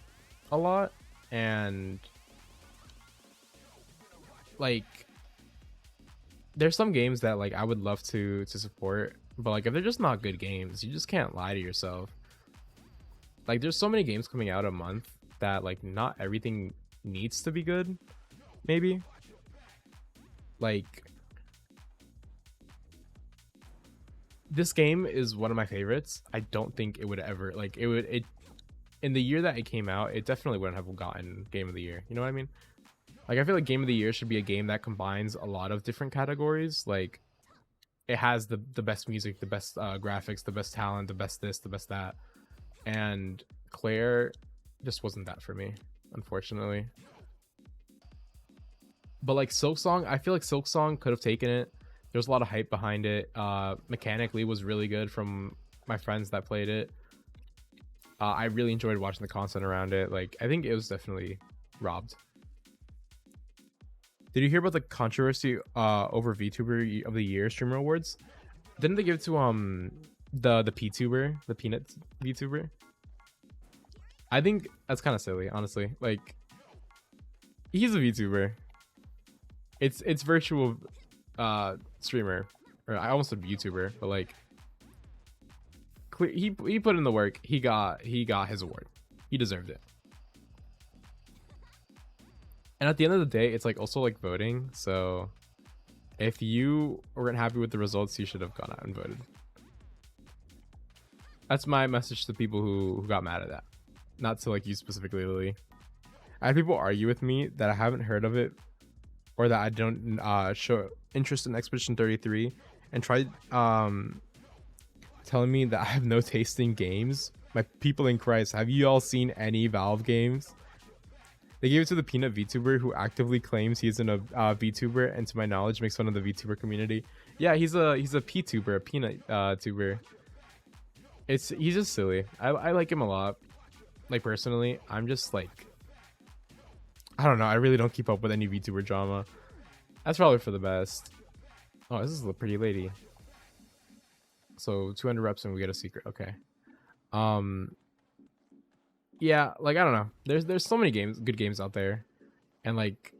a lot, and like there's some games that like I would love to support, but like if they're just not good games, you just can't lie to yourself. Like there's so many games coming out a month that like not everything needs to be good. Maybe like this game is one of my favorites. I don't think it would ever like it in the year that it came out, it definitely wouldn't have gotten game of the year. You know what I mean? Like I feel like game of the year should be a game that combines a lot of different categories. Like it has the best music, the best graphics, the best talent, the best this, the best that. And Claire just wasn't that for me, unfortunately. But like Silksong, I feel like Silksong could have taken it. There's a lot of hype behind it. Mechanically was really good from my friends that played it. I really enjoyed watching the content around it. Like I think it was definitely robbed. Did you hear about the controversy over VTuber of the Year streamer awards? Didn't they give it to the PTuber, the Peanut VTuber? I think that's kind of silly, honestly. Like he's a VTuber. It's virtual streamer, or I almost said YouTuber, but like he put in the work. He got his award. He deserved it. And at the end of the day, it's like also like voting. So if you weren't happy with the results, you should have gone out and voted. That's my message to people who got mad at that. Not to like you specifically, Lily. I had people argue with me that I haven't heard of it, or that I don't show interest in Expedition 33, and tried telling me that I have no taste in games. My people in Christ, have you all seen any Valve games? They gave it to the Peanut VTuber, who actively claims he isn't a VTuber, and to my knowledge makes fun of the VTuber community. Yeah, he's a P-tuber, a peanut tuber. He's just silly. I like him a lot. Like personally, I'm just like, I don't know. I really don't keep up with any VTuber drama. That's probably for the best. Oh, this is a pretty lady. So 200 reps and we get a secret. Okay. Yeah, like I don't know. There's so many good games out there, and like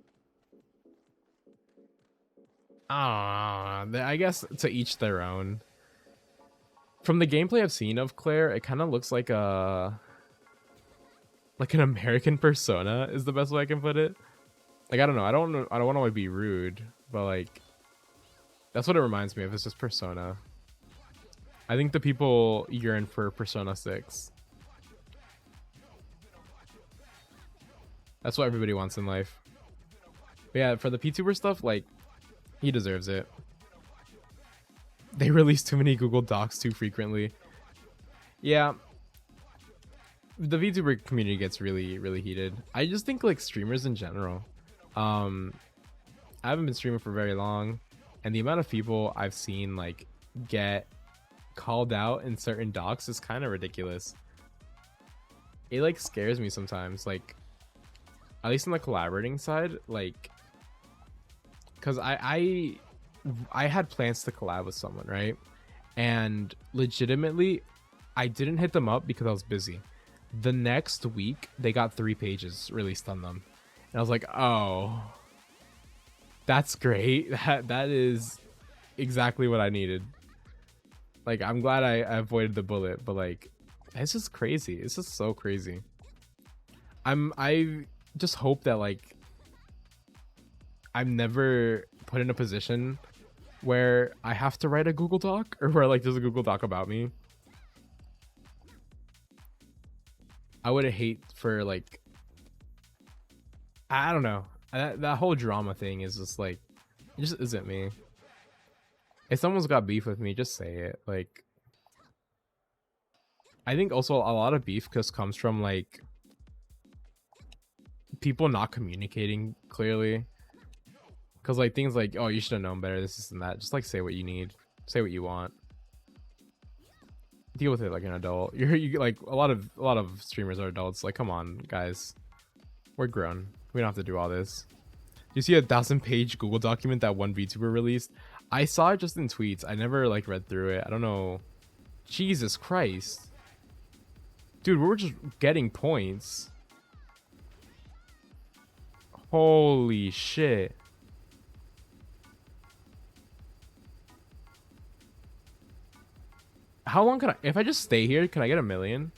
I don't know. I guess to each their own. From the gameplay I've seen of Claire, it kind of looks like an American Persona is the best way I can put it. Like I don't know. I don't want to be rude, but like that's what it reminds me of. It's just Persona. I think the people yearn for Persona 6. That's what everybody wants in life. But yeah, for the PTuber stuff, like, he deserves it. They release too many Google Docs too frequently. Yeah. The VTuber community gets really, really heated. I just think, like, streamers in general. I haven't been streaming for very long, and the amount of people I've seen, like, get called out in certain docs is kind of ridiculous. It, like, scares me sometimes. Like, at least on the collaborating side, like, because I had plans to collab with someone, right? And legitimately, I didn't hit them up because I was busy. The next week, they got 3 pages released on them. And I was like, oh, That's great. That is exactly what I needed. Like, I'm glad I avoided the bullet, but like, it's just crazy. It's just so crazy. I just hope that like I'm never put in a position where I have to write a Google Doc, or where like there's a Google Doc about me. I would hate for like, I don't know. That whole drama thing is just like, it just isn't me. If someone's got beef with me, just say it. Like, I think also a lot of beef just comes from like people not communicating clearly. Cause like things like, oh, you should have known better, this and that. Just like say what you need, say what you want, deal with it like an adult. You like a lot of streamers are adults. Like, come on, guys, we're grown. We don't have to do all this. You see a 1,000-page Google document that one VTuber released? I saw it just in tweets. I never like read through it. I don't know. Jesus Christ, dude, we're just getting points. Holy shit. How long can I, if I just stay here, can I get 1 million?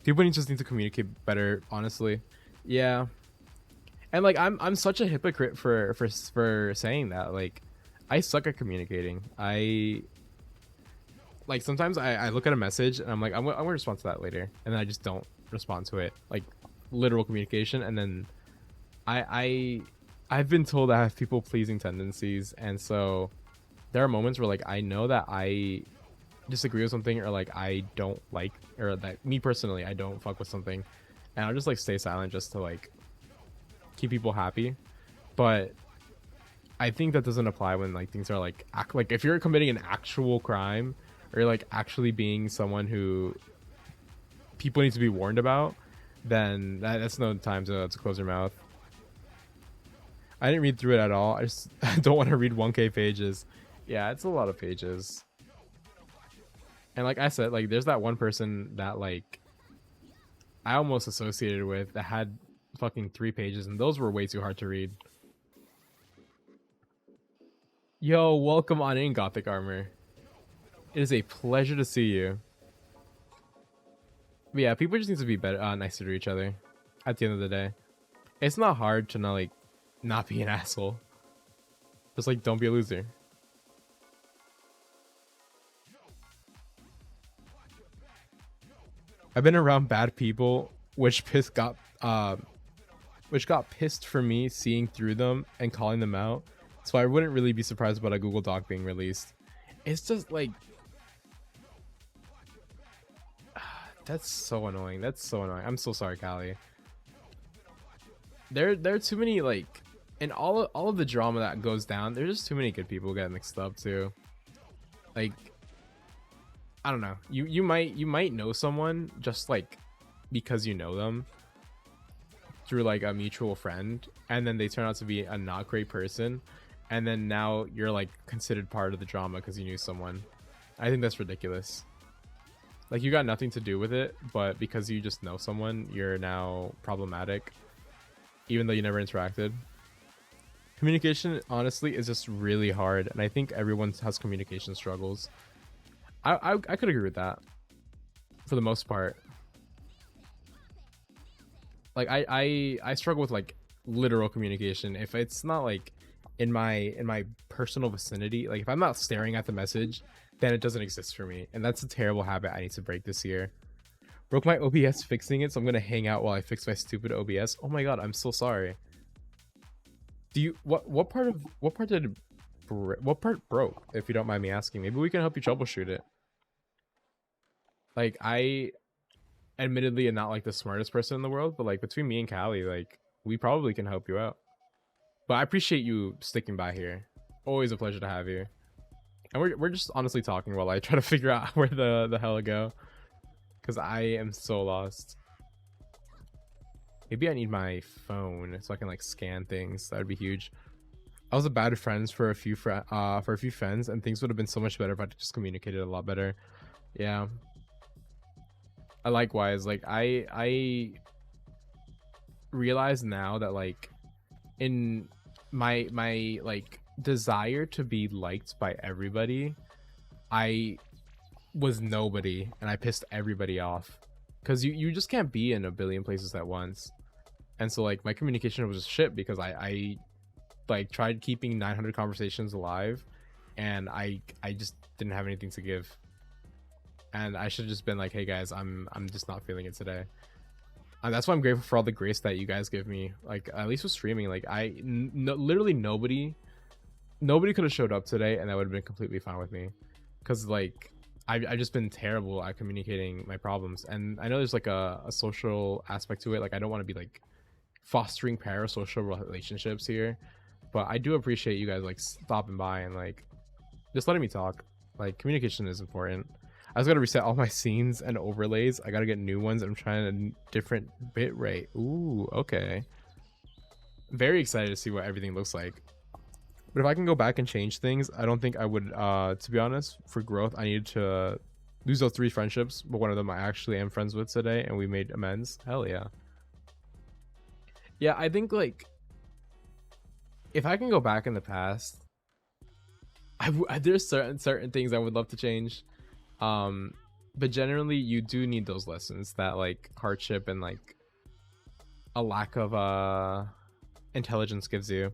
People just need to communicate better, honestly. Yeah. And like I'm such a hypocrite for saying that. Like, I suck at communicating. I like sometimes I look at a message and I'm like, I'm gonna respond to that later, and then I just don't respond to it. Like, literal communication. And then I've been told I have people pleasing tendencies, and so there are moments where like I know that I disagree with something, or like I don't like, or that me personally I don't fuck with something, and I'll just like stay silent just to like keep people happy. But I think that doesn't apply when like things are like like if you're committing an actual crime, or like actually being someone who people need to be warned about, then that's no time to close your mouth. I didn't read through it at all. I just don't want to read 1K pages. Yeah, it's a lot of pages. And like I said, like there's that one person that like I almost associated with that had fucking 3 pages, and those were way too hard to read. Yo, welcome on in, Gothic Armor. It is a pleasure to see you. But yeah, people just need to be better, nicer to each other. At the end of the day, it's not hard to not be an asshole. Just like, don't be a loser. I've been around bad people, which got pissed for me seeing through them and calling them out. So I wouldn't really be surprised about a Google Doc being released. It's just like, that's so annoying. That's so annoying. I'm so sorry, Callie. There are too many, like, and all of the drama that goes down, there's just too many good people get mixed up too. Like, I don't know. You might know someone just like because you know them through like a mutual friend, and then they turn out to be a not great person, and then now you're like considered part of the drama because you knew someone. I think that's ridiculous. Like, you got nothing to do with it, but because you just know someone, you're now problematic, even though you never interacted. Communication, honestly, is just really hard, and I think everyone has communication struggles. I could agree with that for the most part. Like, I struggle with like literal communication. If it's not like in my personal vicinity, like if I'm not staring at the message, then it doesn't exist for me, and that's a terrible habit I need to break this year. Broke my OBS fixing it, so I'm gonna hang out while I fix my stupid OBS. Oh my god, I'm so sorry. Do you what part broke, if you don't mind me asking? Maybe we can help you troubleshoot it. Like, I admittedly am not like the smartest person in the world, but like between me and Callie, like we probably can help you out. But I appreciate you sticking by here. Always a pleasure to have you. And we're just honestly talking while I try to figure out where the hell to go, because I am so lost. Maybe I need my phone so I can like scan things. That would be huge. I was a bad friends for a few friends, and things would have been so much better if I just communicated a lot better. Yeah. I likewise, like I realize now that like in my like desire to be liked by everybody, I was nobody and I pissed everybody off because you just can't be in a billion places at once. And so like my communication was just shit because I like tried keeping 900 conversations alive, and I just didn't have anything to give. And I should have just been like, hey guys, I'm just not feeling it today. And that's why I'm grateful for all the grace that you guys give me. Like at least with streaming, like literally nobody could have showed up today and that would have been completely fine with me, because like I've just been terrible at communicating my problems. And I know there's like a social aspect to it. Like I don't want to be like fostering parasocial relationships here, but I do appreciate you guys like stopping by and like just letting me talk. Like communication is important. I just gotta reset all my scenes and overlays. I gotta get new ones. I'm trying a different bit rate. Ooh, okay. Very excited to see what everything looks like. But if I can go back and change things, I don't think I would. To be honest, for growth, I needed to lose those 3 friendships, but one of them I actually am friends with today, and we made amends. Hell yeah. Yeah, I think like if I can go back in the past, there's certain things I would love to change. But generally you do need those lessons, that like hardship and like a lack of intelligence gives you.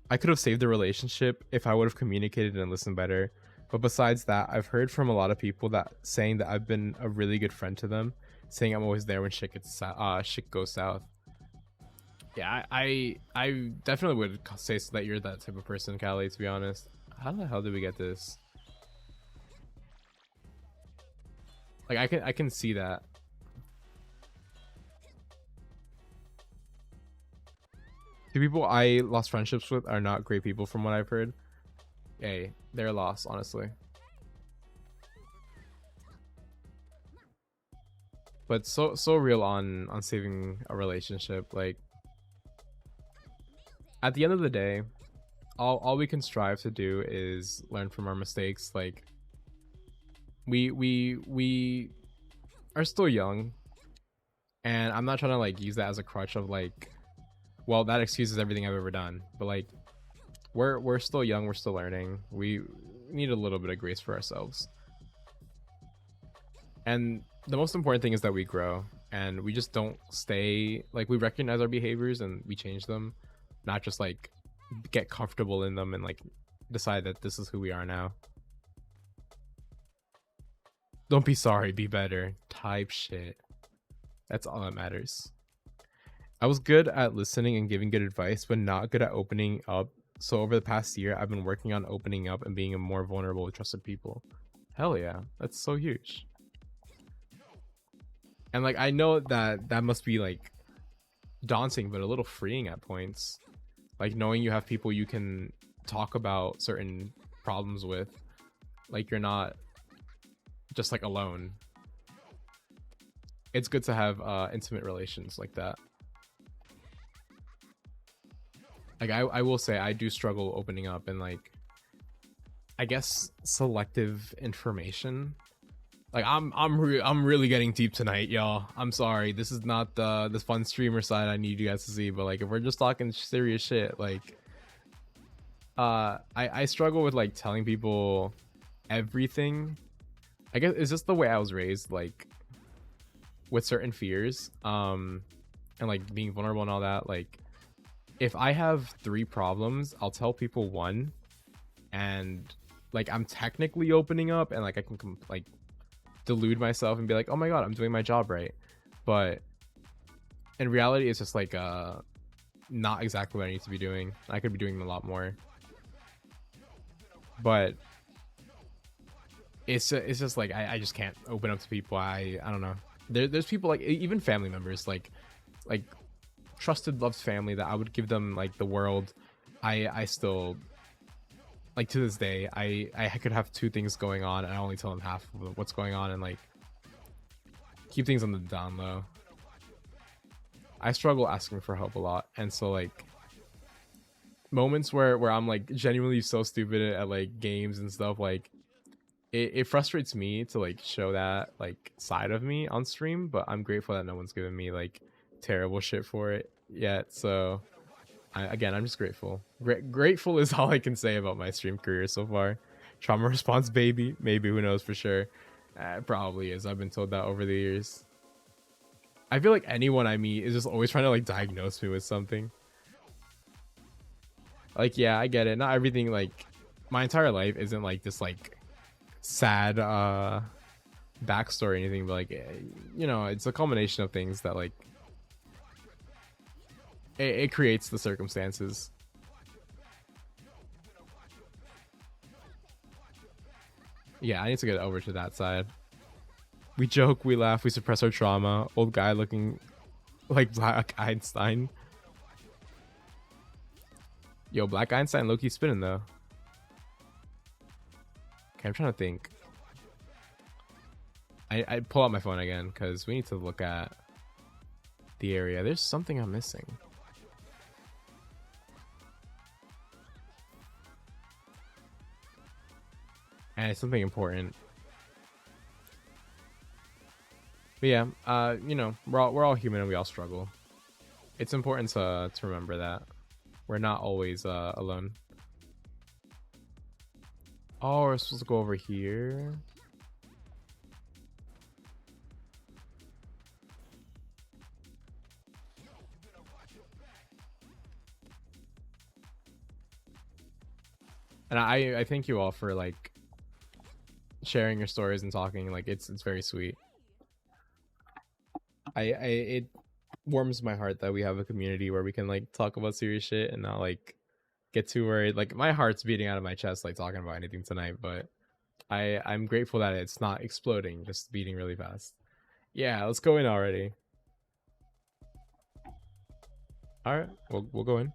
I could have saved the relationship if I would have communicated and listened better. But besides that, I've heard from a lot of people that saying that I've been a really good friend to them, saying I'm always there when shit goes south. Yeah, I definitely would say that you're that type of person, Callie, to be honest. How the hell did we get this? Like I can see that. The people I lost friendships with are not great people from what I've heard. Hey, they're lost, honestly. But so real on saving a relationship. Like at the end of the day, all we can strive to do is learn from our mistakes. Like we are still young, and I'm not trying to like use that as a crutch of like, well, that excuses everything I've ever done. But like we're still young, we're still learning. We need a little bit of grace for ourselves. And the most important thing is that we grow, and we just don't stay like, we recognize our behaviors and we change them, not just like get comfortable in them and like decide that this is who we are now. Don't be sorry, be better type shit. That's all that matters. I was good at listening and giving good advice, but not good at opening up. So over the past year, I've been working on opening up and being more vulnerable with trusted people. Hell yeah, that's so huge. And like I know that must be like daunting, but a little freeing at points. Like knowing you have people you can talk about certain problems with. Like you're not just like alone. It's good to have intimate relations like that. Like I will say I do struggle opening up, and like I guess selective information. Like I'm really getting deep tonight, y'all. I'm sorry. This is not the fun streamer side I need you guys to see, but like if we're just talking serious shit, like I struggle with like telling people everything. I guess it's just the way I was raised, like with certain fears, and like being vulnerable and all that. Like if I have 3 problems, I'll tell people 1, and like I'm technically opening up, and like I can like delude myself and be like, oh my god, I'm doing my job right. But in reality, it's just like not exactly what I need to be doing. I could be doing a lot more. But it's just like I just can't open up to people. I don't know. There's people like even family members, like trusted loved family, that I would give them like the world. I still, like to this day, I could have 2 things going on and I only tell them half of what's going on, and like keep things on the down low. I struggle asking for help a lot, and so like moments where I'm like genuinely so stupid at like games and stuff, like it frustrates me to like show that like side of me on stream, but I'm grateful that no one's given me like terrible shit for it yet. So Again, I'm just grateful. Grateful is all I can say about my stream career so far. Trauma response baby, maybe, who knows for sure. It probably is. I've been told that over the years. I feel like anyone I meet is just always trying to like diagnose me with something. Like, yeah, I get it. Not everything, like, my entire life isn't like this like sad backstory or anything, but like, you know, it's a culmination of things that like it creates the circumstances. Yeah, I need to get over to that side. We joke, we laugh, we suppress our trauma. Old guy looking like Black Einstein. Yo, Black Einstein low-key spinning though. Okay, I'm trying to think. I pull out my phone again because we need to look at the area. There's something I'm missing. And it's something important. But yeah, you know, we're all human and we all struggle. It's important to remember that we're not always alone. Oh, we're supposed to go over here. And I thank you all for like sharing your stories and talking. Like it's very sweet. I it warms my heart that we have a community where we can like talk about serious shit and not like get too worried. Like my heart's beating out of my chest like talking about anything tonight, but I'm grateful that it's not exploding, just beating really fast. Yeah, let's go in already. All right, we'll go in.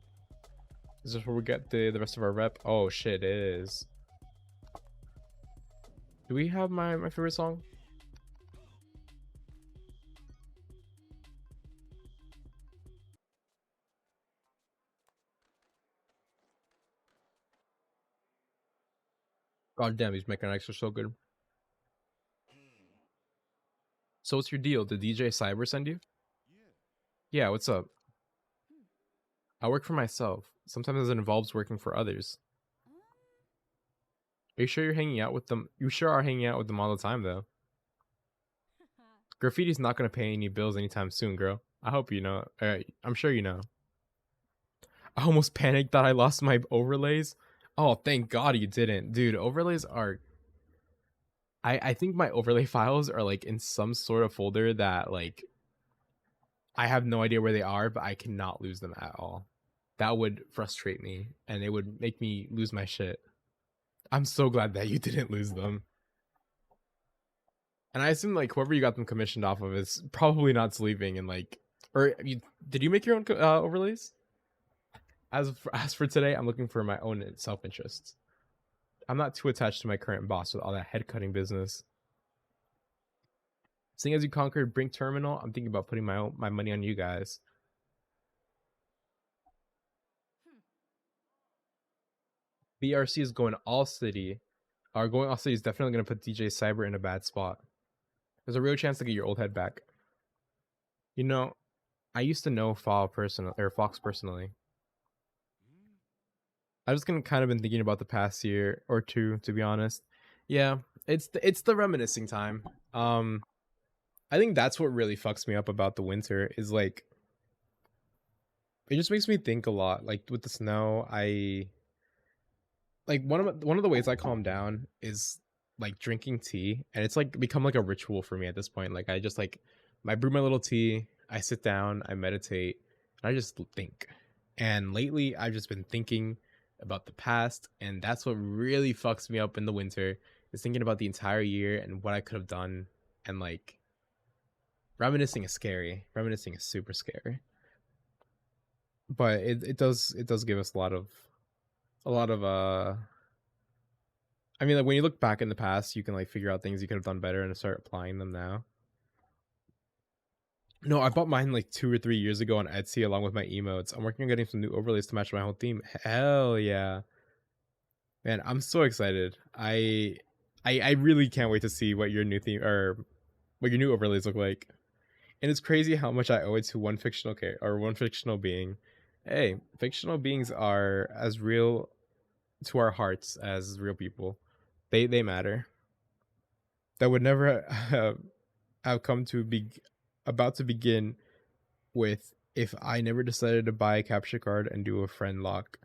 Is this where we get the rest of our rep? Oh shit, it is. Do we have my favorite song? God damn, these mechanics are so good. So what's your deal? Did DJ Cyber send you? Yeah, what's up? I work for myself. Sometimes it involves working for others. Are you sure you're hanging out with them? You sure are hanging out with them all the time, though. Graffiti's not gonna pay any bills anytime soon, girl. I hope you know. I'm sure you know. I almost panicked that I lost my overlays. Oh, thank God you didn't. Dude, overlays are... I think my overlay files are like in some sort of folder that like I have no idea where they are, but I cannot lose them at all. That would frustrate me and it would make me lose my shit. I'm so glad that you didn't lose them. And I assume like whoever you got them commissioned off of is probably not sleeping and like, or did you make your own overlays? As for today, I'm looking for my own self interest. I'm not too attached to my current boss with all that head cutting business. Seeing as you conquered Brink Terminal, I'm thinking about putting my money on you guys. BRC is going all city. Or going all city is definitely going to put DJ Cyber in a bad spot. There's a real chance to get your old head back. You know, I used to know Fox personally. I've just kind of been thinking about the past year or two, to be honest. Yeah, it's the reminiscing time. I think that's what really fucks me up about the winter is like it just makes me think a lot. Like with the snow, I like one of the ways I calm down is like drinking tea, and it's like become like a ritual for me at this point. Like I just like I brew my little tea, I sit down, I meditate, and I just think. And lately, I've just been thinking about the past, and that's what really fucks me up in the winter is thinking about the entire year and what I could have done, and like reminiscing is scary. Reminiscing is super scary, but it does give us a lot of I mean, like when you look back in the past, you can like figure out things you could have done better and start applying them now. No, I bought mine like 2 or 3 years ago on Etsy along with my emotes. I'm working on getting some new overlays to match my whole theme. Hell yeah, man! I'm so excited. I really can't wait to see what your new theme or what your new overlays look like. And it's crazy how much I owe it to one fictional character or one fictional being. Hey, fictional beings are as real to our hearts as real people. They matter. That would never have come to be about to begin with if I never decided to buy a capture card and do a friend lock.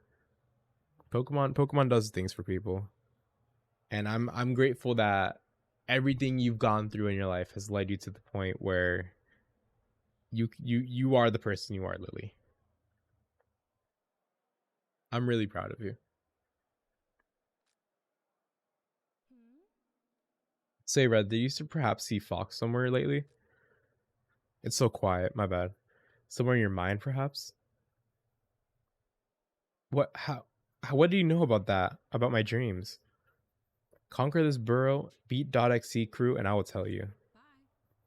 Pokemon does things for people. And I'm grateful that everything you've gone through in your life has led you to the point where you are the person you are, Lily. I'm really proud of you. Say, Red, did you used to perhaps see Fox somewhere lately? It's so quiet, my bad. Somewhere in your mind, perhaps? What what do you know about that? About my dreams? Conquer this burrow, beat .xc crew, and I will tell you.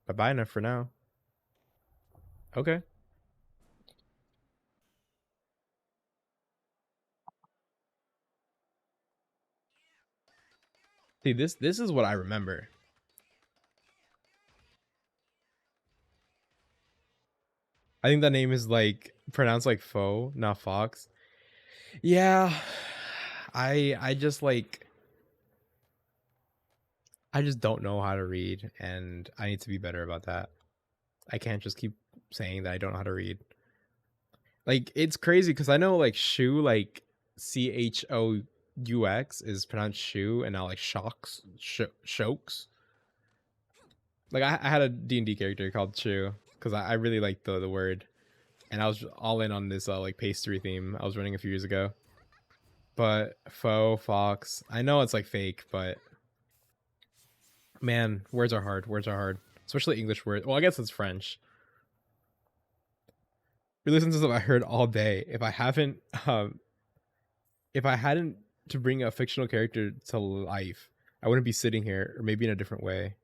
Bye bye now for now. Okay. See, this is what I remember. I think that name is like pronounced like foe, not fox. Yeah. I just like I just don't know how to read and I need to be better about that. I can't just keep saying that I don't know how to read. Like it's crazy because I know like shoe like CHOUX is pronounced shoe and not like shocks shokes. Like I had a D&D character called Chew because I really liked the word, and I was all in on this like pastry theme I was running a few years ago. But faux fox, I know it's like fake, but man, words are hard. Words are hard, especially English words. Well, I guess it's French. We listen to stuff I heard all day. If I hadn't to bring a fictional character to life, I wouldn't be sitting here, or maybe in a different way.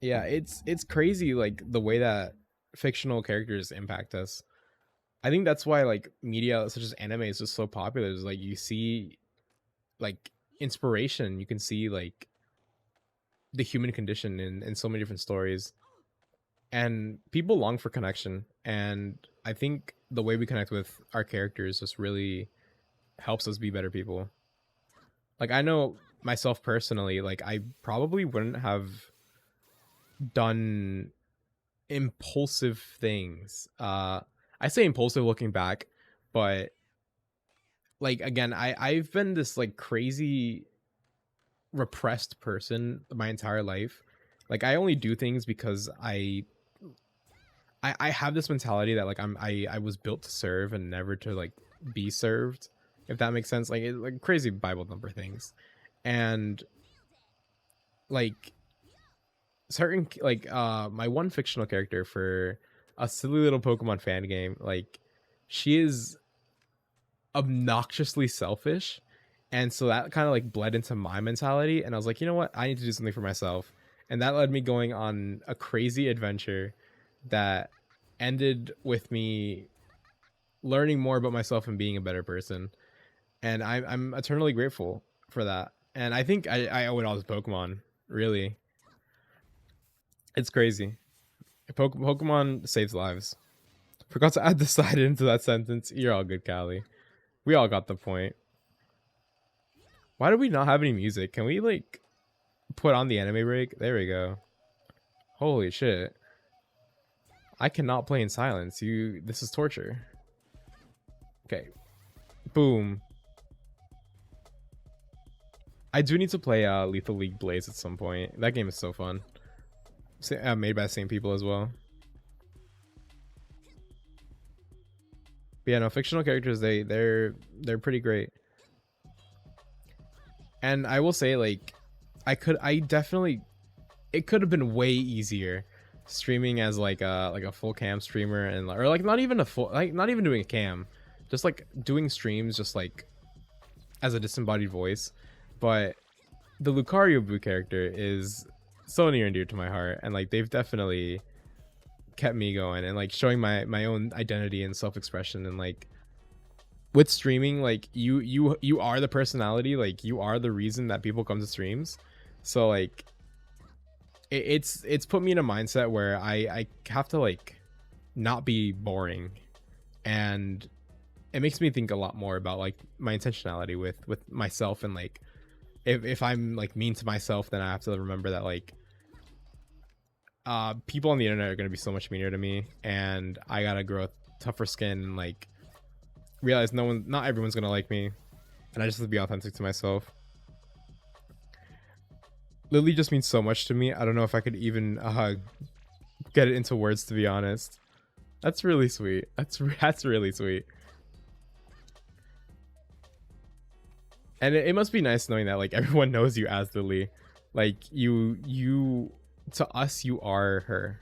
Yeah, it's crazy like the way that fictional characters impact us. I think that's why like media such as anime is just so popular. Is like you see like inspiration, you can see like the human condition in so many different stories. And people long for connection. And I think the way we connect with our characters just really helps us be better people. Like I know myself personally, like I probably wouldn't have done impulsive things. I say impulsive looking back, but like again, I've been this like crazy repressed person my entire life. Like I only do things because I have this mentality that like I was built to serve and never to like be served, if that makes sense. Like like crazy Bible number things. And like certain like my one fictional character for a silly little Pokemon fan game, like she is obnoxiously selfish, and so that kind of like bled into my mentality, and I was like, you know what, I need to do something for myself, and that led me going on a crazy adventure that ended with me learning more about myself and being a better person, and I'm eternally grateful for that. And I think I owe it all to Pokemon, really. It's crazy. Pokemon saves lives. Forgot to add the side into that sentence. You're all good, Callie. We all got the point. Why do we not have any music? Can we like put on the anime break? There we go. Holy shit. I cannot play in silence. This is torture. Okay. Boom. I do need to play Lethal League Blaze at some point. That game is so fun. Made by the same people as well. But yeah, no, fictional characters they're pretty great. And I will say like I definitely it could have been way easier streaming as like a full cam streamer, and or like not even a full, like not even doing a cam, just like doing streams just like as a disembodied voice. But the Lucario Boo character is so near and dear to my heart, and like they've definitely kept me going and like showing my own identity and self-expression. And like with streaming, like you are the personality, like you are the reason that people come to streams. So like it's put me in a mindset where I have to like not be boring, and it makes me think a lot more about like my intentionality with myself, and like if I'm like mean to myself, then I have to remember that like people on the internet are going to be so much meaner to me, and I gotta grow a tougher skin and like realize not everyone's gonna like me, and I just have to be authentic to myself. Lily just means so much to me. I don't know if I could even get it into words, to be honest. That's really sweet. That's really sweet. And it must be nice knowing that like everyone knows you as Lily. Like you to us, you are her.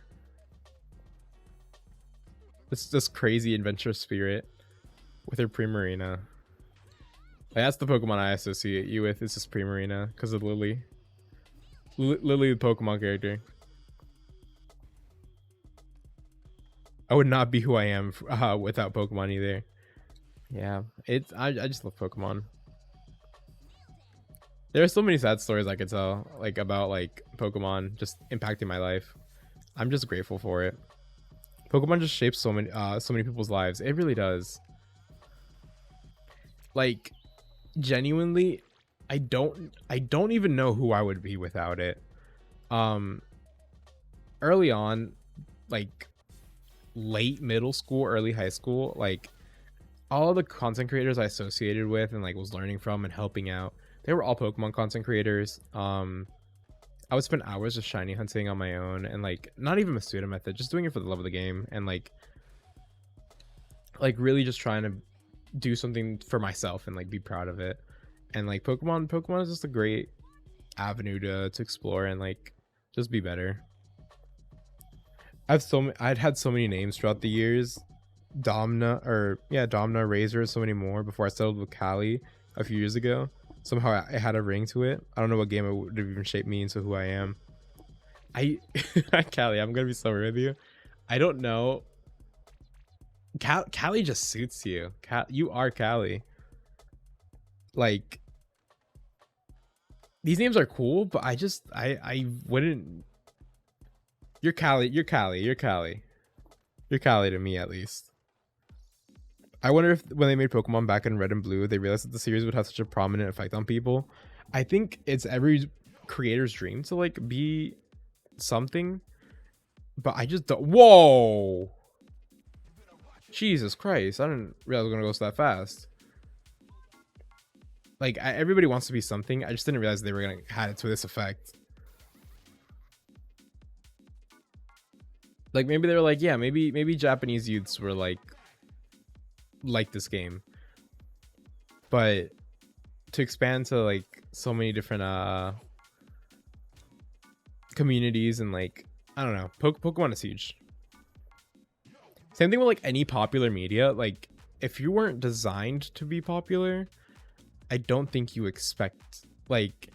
This crazy adventurous spirit with her Primarina. Like, that's the Pokemon I associate you with. It's just Primarina because of Lily. Lily, the Pokemon character. I would not be who I am without Pokemon either. Yeah, I just love Pokemon. There are so many sad stories I could tell, like about like Pokemon just impacting my life. I'm just grateful for it. Pokemon just shapes so many people's lives. It really does. Like, genuinely, I don't even know who I would be without it. Early on, like late middle school, early high school, like all of the content creators I associated with and like was learning from and helping out, they were all Pokemon content creators. I would spend hours just shiny hunting on my own, and like not even a pseudo method, just doing it for the love of the game, and like really just trying to do something for myself and like be proud of it. And like Pokemon is just a great avenue to explore and like just be better. I'd had so many names throughout the years. Domna, Razor, so many more before I settled with Callie a few years ago. Somehow it had a ring to it. I don't know what game it would have even shaped me into who I am. Callie, I'm gonna be so real with you. I don't know. Callie just suits you. You are Callie. Like, these names are cool, but I wouldn't. You're Callie. You're Callie. You're Callie. You're Callie to me, at least. I wonder if when they made Pokemon back in Red and Blue, they realized that the series would have such a prominent effect on people. I think it's every creator's dream to like be something, but I just don't. Whoa! Jesus Christ! I didn't realize it was gonna go so that fast. Like, everybody wants to be something. I just didn't realize they were gonna had it to this effect. Like, maybe they were like, yeah, maybe Japanese youths were like this game, but to expand to like so many different communities, and like, I don't know, Pokemon is huge. Same thing with like any popular media. Like, if you weren't designed to be popular, I don't think you expect, like,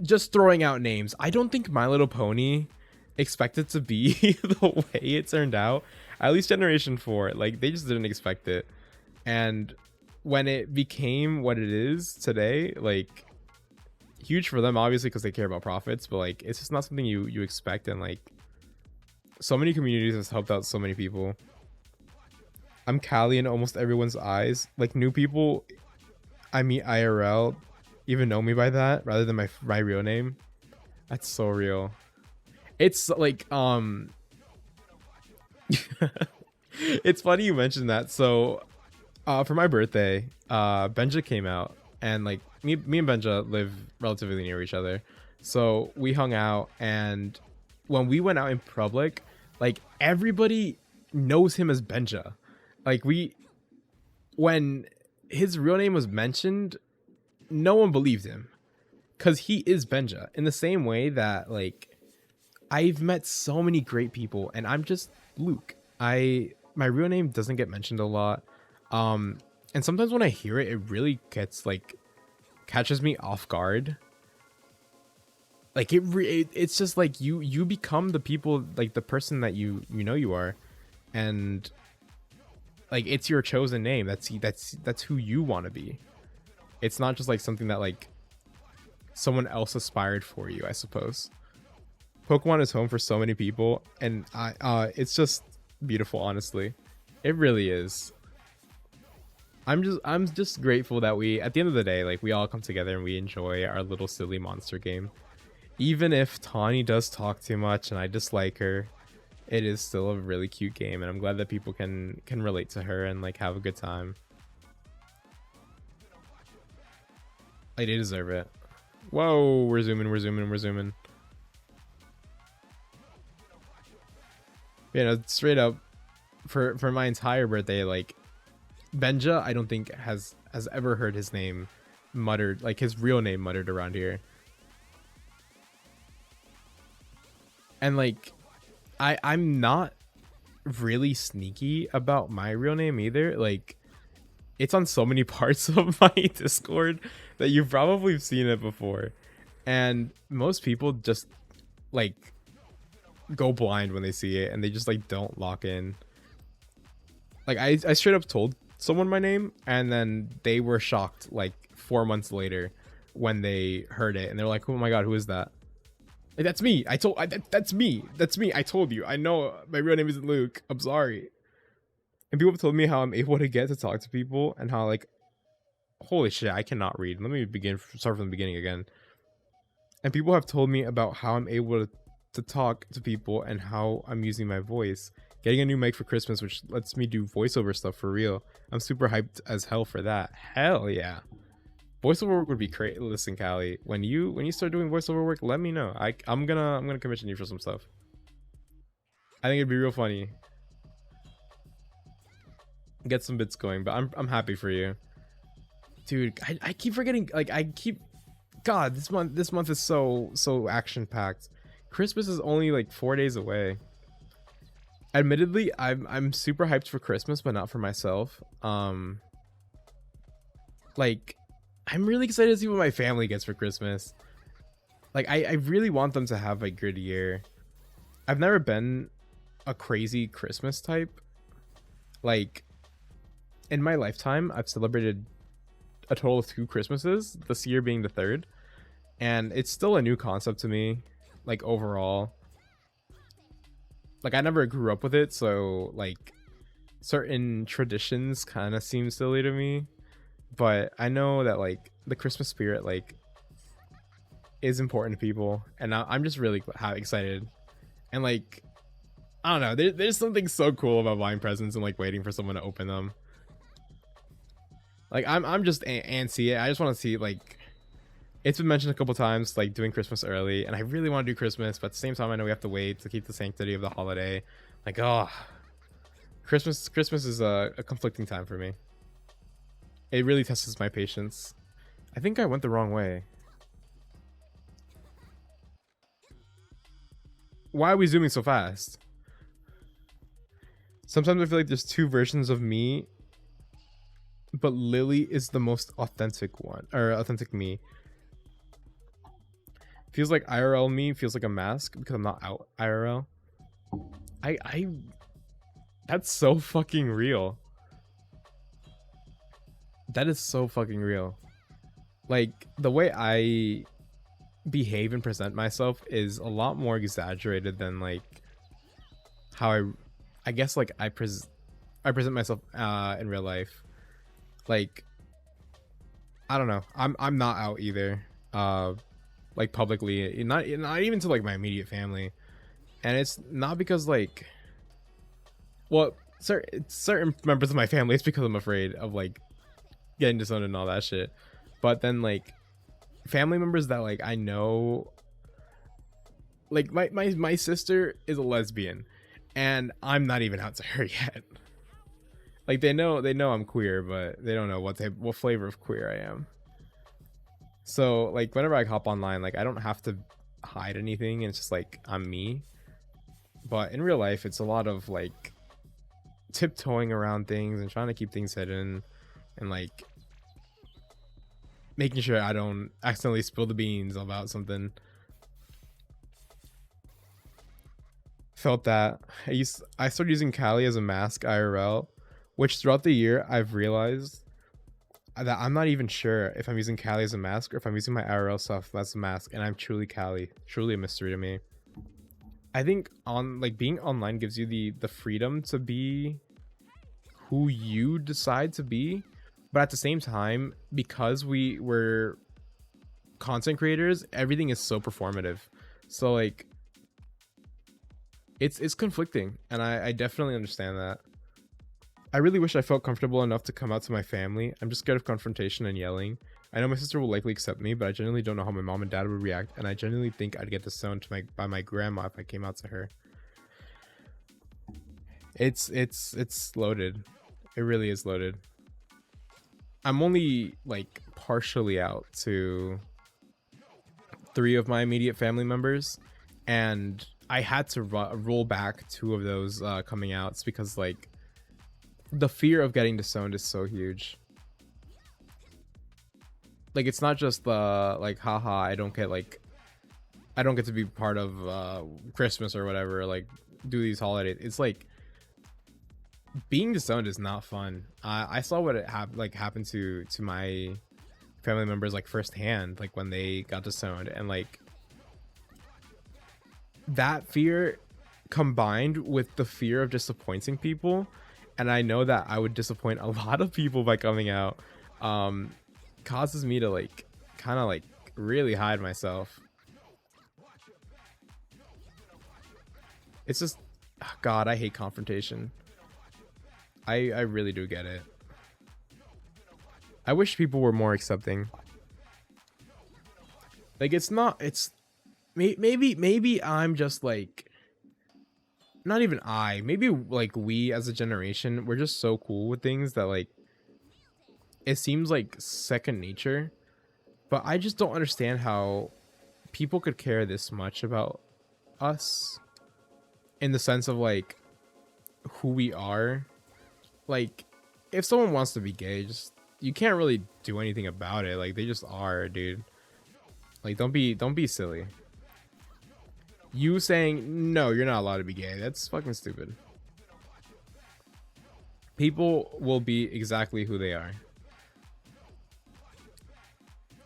just throwing out names, I don't think My Little Pony expected to be the way it turned out. At least Generation 4, like, they just didn't expect it. And when it became what it is today, like, huge for them, obviously, because they care about profits, but like, it's just not something you expect. And like, so many communities has helped out so many people. I'm Callie in almost everyone's eyes. Like, new people I meet IRL even know me by that rather than my real name. That's so real. It's like it's funny you mentioned that. So for my birthday, Benja came out, and like me and Benja live relatively near each other, so we hung out. And when we went out in public, like, everybody knows him as Benja. Like, when his real name was mentioned, no one believed him, because he is Benja. In the same way that, like, I've met so many great people, and I'm just Luke. My real name doesn't get mentioned a lot, and sometimes when I hear it, it really gets like catches me off guard. Like, it's just like you become the people, like the person that you know you are, and like, it's your chosen name. That's who you want to be. It's not just like something that like someone else aspired for you, I suppose. Pokemon is home for so many people, and it's just beautiful, honestly. It really is. I'm just grateful that we, at the end of the day, like we all come together and we enjoy our little silly monster game. Even if Tawny does talk too much and I dislike her, it is still a really cute game, and I'm glad that people can relate to her and like have a good time. Like, they deserve it. Whoa, we're zooming, we're zooming, we're zooming. You know, straight up, for my entire birthday, like Benja, I don't think has ever heard his name muttered, like his real name muttered around here. And like, I'm not really sneaky about my real name either. Like, it's on so many parts of my Discord that you've probably seen it before, and most people just like go blind when they see it and they just like don't lock in. Like, I straight up told someone my name and then they were shocked like 4 months later when they heard it, and they're like, oh my god, who is that? Like, that's me. That's me. That's me. I told you. I know my real name isn't Luke. I'm sorry. And people have told me how I'm able to get to talk to people and how, like, holy shit, I cannot read. Let me start from the beginning again. And people have told me about how I'm able to talk to people and how I'm using my voice. Getting a new mic for Christmas, which lets me do voiceover stuff for real. I'm super hyped as hell for that. Hell yeah. Voiceover work would be great. Listen, Callie, when you start doing voiceover work, let me know. I'm gonna commission you for some stuff. I think it'd be real funny. Get some bits going, but I'm happy for you, dude. I keep forgetting. Like, I keep, God, this month is so action packed. Christmas is only like 4 days away. Admittedly, I'm super hyped for Christmas, but not for myself. Like, I'm really excited to see what my family gets for Christmas. Like, I really want them to have a good year. I've never been a crazy Christmas type. Like, in my lifetime, I've celebrated a total of 2 Christmases, this year being the third. And it's still a new concept to me, like, overall. Like, I never grew up with it, so, like, certain traditions kind of seem silly to me. But I know that, like, the Christmas spirit, like, is important to people, and I'm just really excited. And, like, I don't know, there's something so cool about buying presents and, like, waiting for someone to open them. Like, I'm just antsy. I just want to see, like, it's been mentioned a couple times, like, doing Christmas early, and I really want to do Christmas, but at the same time I know we have to wait to keep the sanctity of the holiday. Like, oh, Christmas is a conflicting time for me. It really tests my patience. I think I went the wrong way. Why are we zooming so fast? Sometimes I feel like there's 2 versions of me, but Lily is the most authentic one, or authentic me. Feels like IRL me feels like a mask because I'm not out IRL. I that's so fucking real. That is so fucking real. Like, the way I behave and present myself is a lot more exaggerated than, like, how I guess, like, I present myself in real life. Like, I don't know. I'm not out either. Like, publicly, not even to, like, my immediate family. And it's not because, like, well, certain members of my family, it's because I'm afraid of, like, getting disowned and all that shit. But then, like, family members that, like, I know, like, my sister is a lesbian, and I'm not even out to her yet. Like, they know I'm queer, but they don't know what flavor of queer I am. So, like, whenever I hop online, like, I don't have to hide anything, and it's just like, I'm me. But in real life, it's a lot of, like, tiptoeing around things and trying to keep things hidden, and, like, making sure I don't accidentally spill the beans about something. Felt that. I started using Callie as a mask IRL, which throughout the year I've realized that I'm not even sure if I'm using Callie as a mask or if I'm using my IRL stuff as a mask, and I'm truly Callie. Truly a mystery to me. I think being online gives you the freedom to be who you decide to be, But at the same time, because we were content creators, everything is so performative. So like it's conflicting, and I definitely understand that. I really wish I felt comfortable enough to come out to my family. I'm just scared of confrontation and yelling. I know my sister will likely accept me, but I genuinely don't know how my mom and dad would react, and I genuinely think I'd get disowned by my grandma if I came out to her. It's loaded. It really is loaded. I'm only like partially out to 3 of my immediate family members, and I had to roll back 2 of those coming outs because like the fear of getting disowned is so huge. Like it's not just the like haha I don't get to be part of Christmas or whatever, like do these holidays. It's like being disowned is not fun. I saw what it happened to my family members like firsthand, like when they got disowned, and like that fear combined with the fear of disappointing people, and I know that I would disappoint a lot of people by coming out, causes me to like kind of like really hide myself. It's just, God, I hate confrontation. I really do get it. I wish people were more accepting. Like it's not, it's maybe I'm just like, not even I, maybe like we as a generation, we're just so cool with things that like it seems like second nature. But I just don't understand how people could care this much about us, in the sense of like who we are. Like if someone wants to be gay, just you can't really do anything about it. Like they just are, dude. Like don't be silly. You saying no, you're not allowed to be gay, that's fucking stupid. People will be exactly who they are.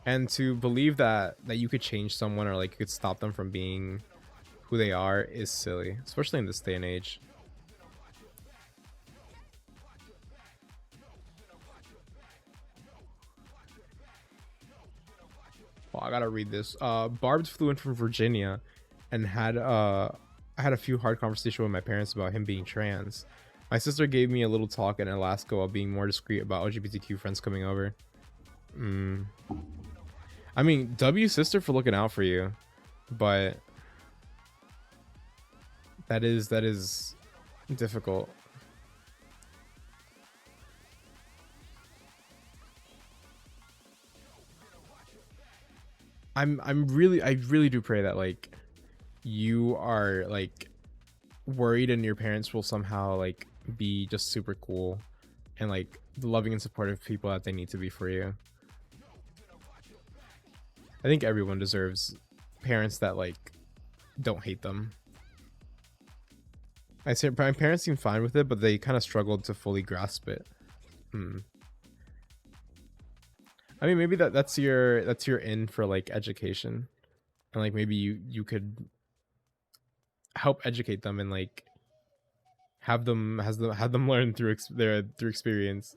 And to believe that you could change someone, or like you could stop them from being who they are, is silly, especially in this day and age. Well, I gotta read this. Barb's flew in from Virginia and had I had a few hard conversations with my parents about him being trans. My sister gave me a little talk in Alaska while being more discreet about LGBTQ friends coming over. I mean, W sister for looking out for you, but that is difficult. I really do pray that like you are like worried and your parents will somehow like be just super cool and like the loving and supportive people that they need to be for you. I think everyone deserves parents that like don't hate them. I say my parents seem fine with it, but they kind of struggled to fully grasp it. I mean, maybe that's your in for like education, and like maybe you could help educate them and like have them learn through through experience.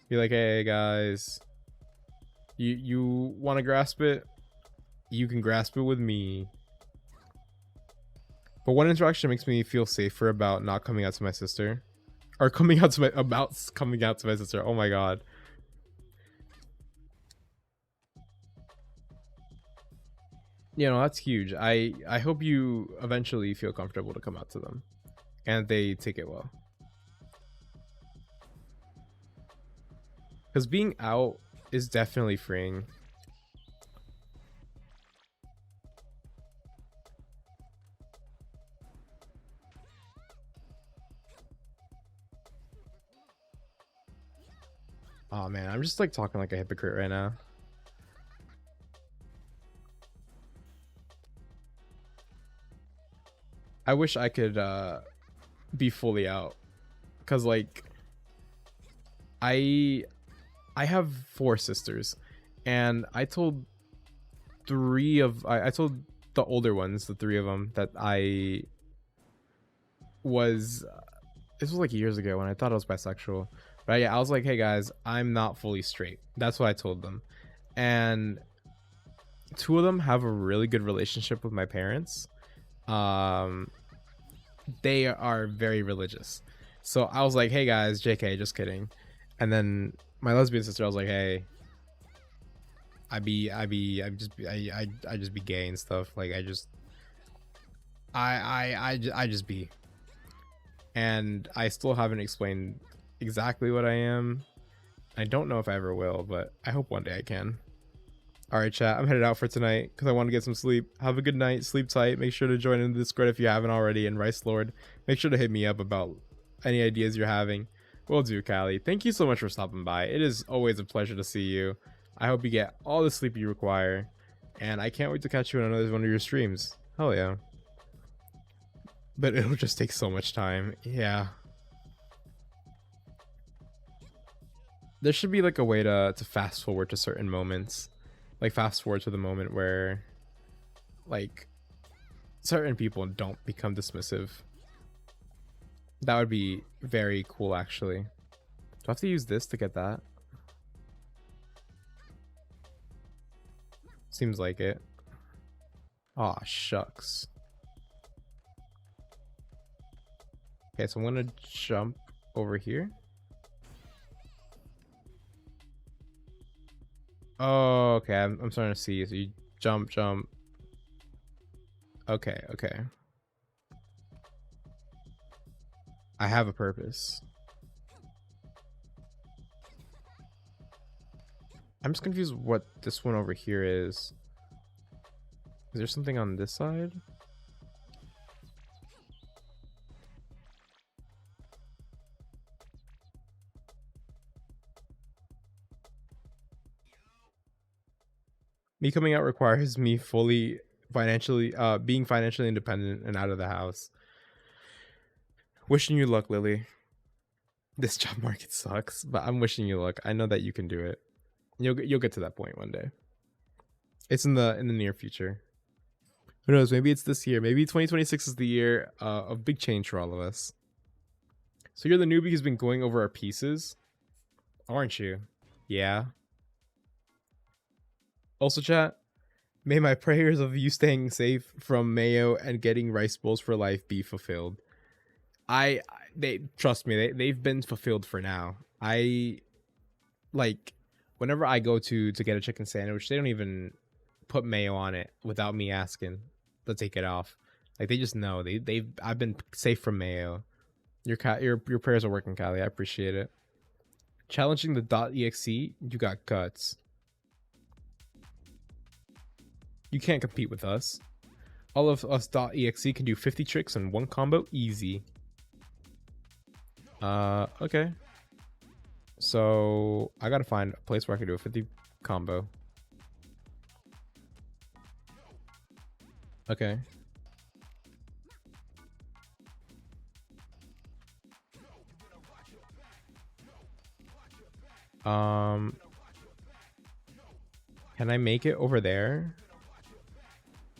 Be like, hey guys, you want to grasp it? You can grasp it with me. But one interaction makes me feel safer about not coming out to my sister, or coming out to my sister. Oh my god. You know, that's huge. I hope you eventually feel comfortable to come out to them and they take it well, because being out is definitely freeing. Oh man, I'm just like talking like a hypocrite right now. I wish I could be fully out, because like I have 4 sisters, and I told I told the older ones, the 3 of them, that I was this was like years ago when I thought I was bisexual. But yeah, I was like, hey guys, I'm not fully straight. That's what I told them. And two of them have a really good relationship with my parents. Um, they are very religious. So I was like, hey guys, JK, just kidding. And then my lesbian sister, I was like, hey, I just be gay and stuff. Like I just be. And I still haven't explained exactly what I am. I don't know if I ever will, but I hope one day I can. All right, chat. I'm headed out for tonight because I want to get some sleep. Have a good night. Sleep tight. Make sure to join in the Discord if you haven't already. And Rice Lord, make sure to hit me up about any ideas you're having. Will do, Callie. Thank you so much for stopping by. It is always a pleasure to see you. I hope you get all the sleep you require. And I can't wait to catch you in another one of your streams. Hell yeah. But it'll just take so much time. Yeah. There should be like a way to fast forward to certain moments. Like fast forward to the moment where like certain people don't become dismissive. That would be very cool actually. Do I have to use this to get that? Seems like it. Aw, shucks. Okay, so I'm gonna jump over here. Oh, okay. I'm starting to see. So you jump. Okay. I have a purpose. I'm just confused what this one over here is. Is there something on this side? Me coming out requires me fully financially being financially independent and out of the house. Wishing you luck, Lily. This job market sucks, but I'm wishing you luck. I know that you can do it. You'll get to that point one day. It's in the near future. Who knows? Maybe it's this year. Maybe 2026 is the year of big change for all of us. So you're the newbie who's been going over our pieces, aren't you? Yeah. Also, chat, may my prayers of you staying safe from Mayo and getting rice bowls for life be fulfilled. They trust me, they've been fulfilled for now. I like whenever I go to get a chicken sandwich, they don't even put mayo on it without me asking to take it off. Like they just know I've been safe from mayo. Your prayers are working, Callie. I appreciate it. Challenging the .exe, you got guts. You can't compete with us. All of us .exe can do 50 tricks in one combo, easy. Okay. So I gotta find a place where I can do a 50 combo. Okay. Can I make it over there?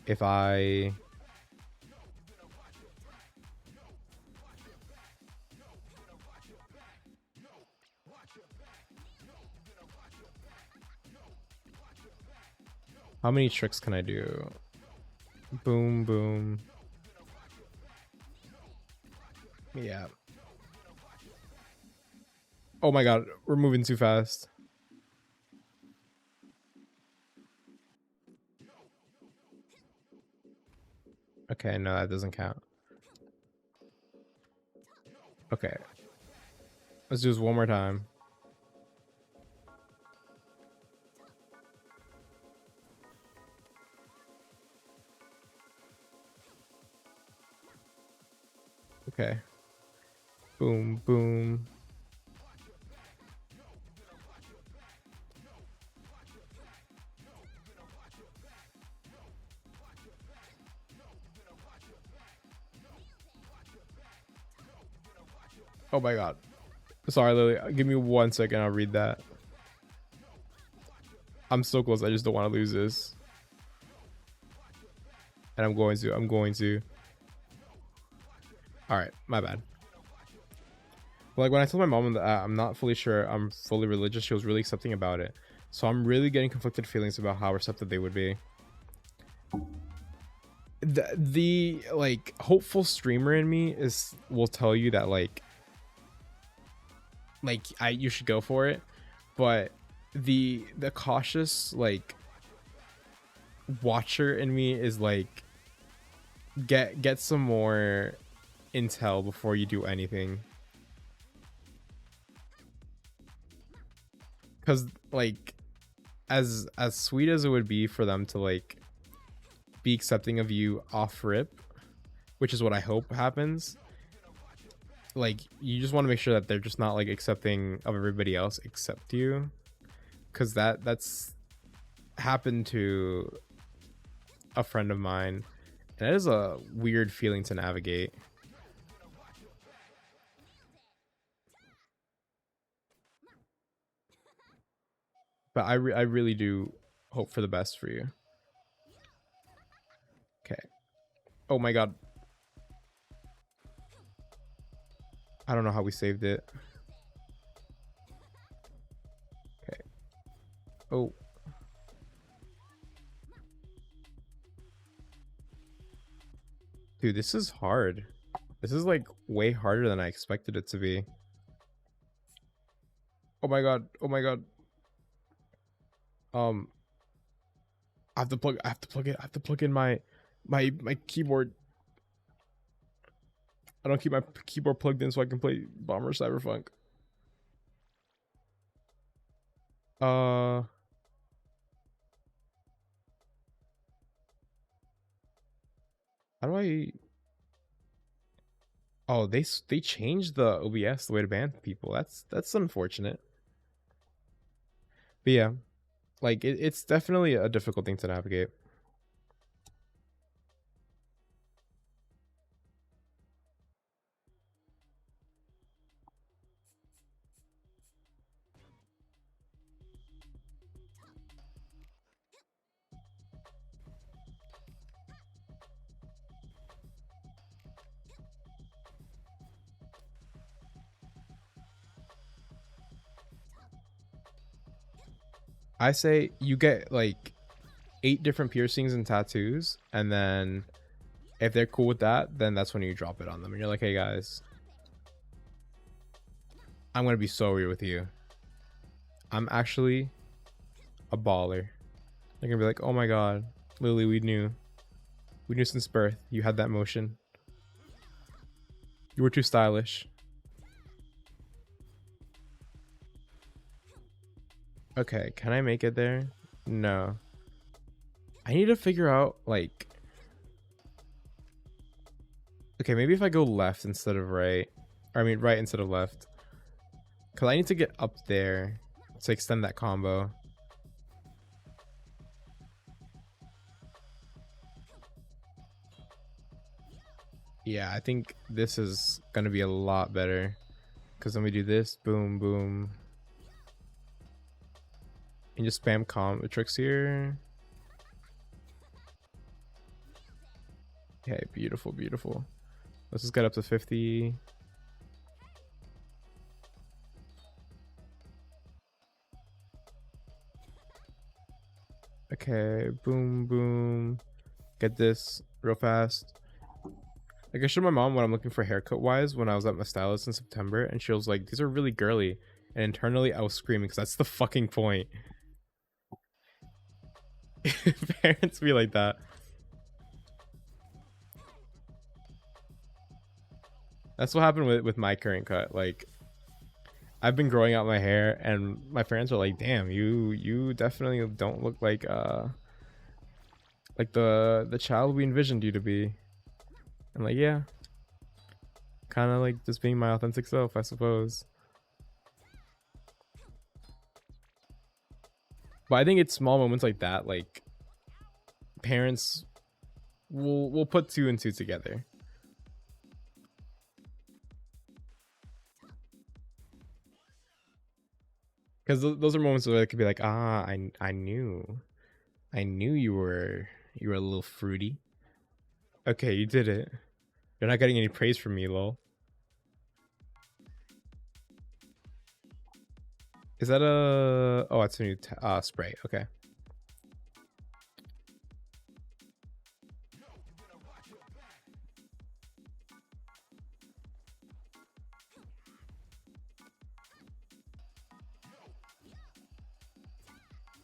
If I... How many tricks can I do? Boom, boom. Yeah. Oh my god, we're moving too fast. Okay, no, that doesn't count. Okay. Let's do this one more time. Okay. Boom, boom. Oh my god. Sorry, Lily. Give me 1 second. I'll read that. I'm so close. I just don't want to lose this. And I'm going to. All right. My bad. Like when I told my mom that I'm not fully sure I'm fully religious, she was really accepting about it. So I'm really getting conflicted feelings about how receptive they would be. The like hopeful streamer in me is will tell you that like I you should go for it, but the cautious like watcher in me is like get some more intel before you do anything, because like as sweet as it would be for them to like be accepting of you off rip, which is what I hope happens, like you just want to make sure that they're just not like accepting of everybody else except you, because that's happened to a friend of mine, and that is a weird feeling to navigate. But I really do hope for the best for you. Okay. Oh my god. I don't know how we saved it. Okay. Oh. Dude, this is hard. This is like way harder than I expected it to be. Oh my god. Oh my god. Um I have to plug it. I have to plug in my keyboard. I don't keep my keyboard plugged in so I can play Bomber Cyberfunk. Uh how do I Oh, they changed the OBS the way to ban people. That's unfortunate. But yeah, like it's definitely a difficult thing to navigate. I say you get like 8 different piercings and tattoos, and then if they're cool with that, then that's when you drop it on them. And you're like, hey guys, I'm gonna be so real with you. I'm actually a baller. They're gonna be like, oh my god, Lily, we knew. We knew since birth you had that motion. You were too stylish. Okay, can I make it there? No. I need to figure out like okay, maybe if I go left instead of right. Or I mean right instead of left. Cause I need to get up there to extend that combo. Yeah, I think this is gonna be a lot better. Cause then we do this, boom, boom. And just spam combo tricks here. Okay, beautiful, beautiful. Let's just get up to 50. Okay, boom, boom. Get this real fast. Like I showed my mom what I'm looking for haircut wise when I was at my stylist in September, and she was like, "These are really girly." And internally, I was screaming because that's the fucking point. Parents be like that. That's what happened with my current cut. Like I've been growing out my hair, and my parents are like, "Damn, you definitely don't look like the child we envisioned you to be." I'm like, yeah, kind of like just being my authentic self, I suppose. But I think it's small moments like that, like parents will put two and two together. Because those are moments where it could be like, ah, I knew you were a little fruity. Okay, you did it. You're not getting any praise from me, lol. Is that a... Oh, that's a new spray. Okay.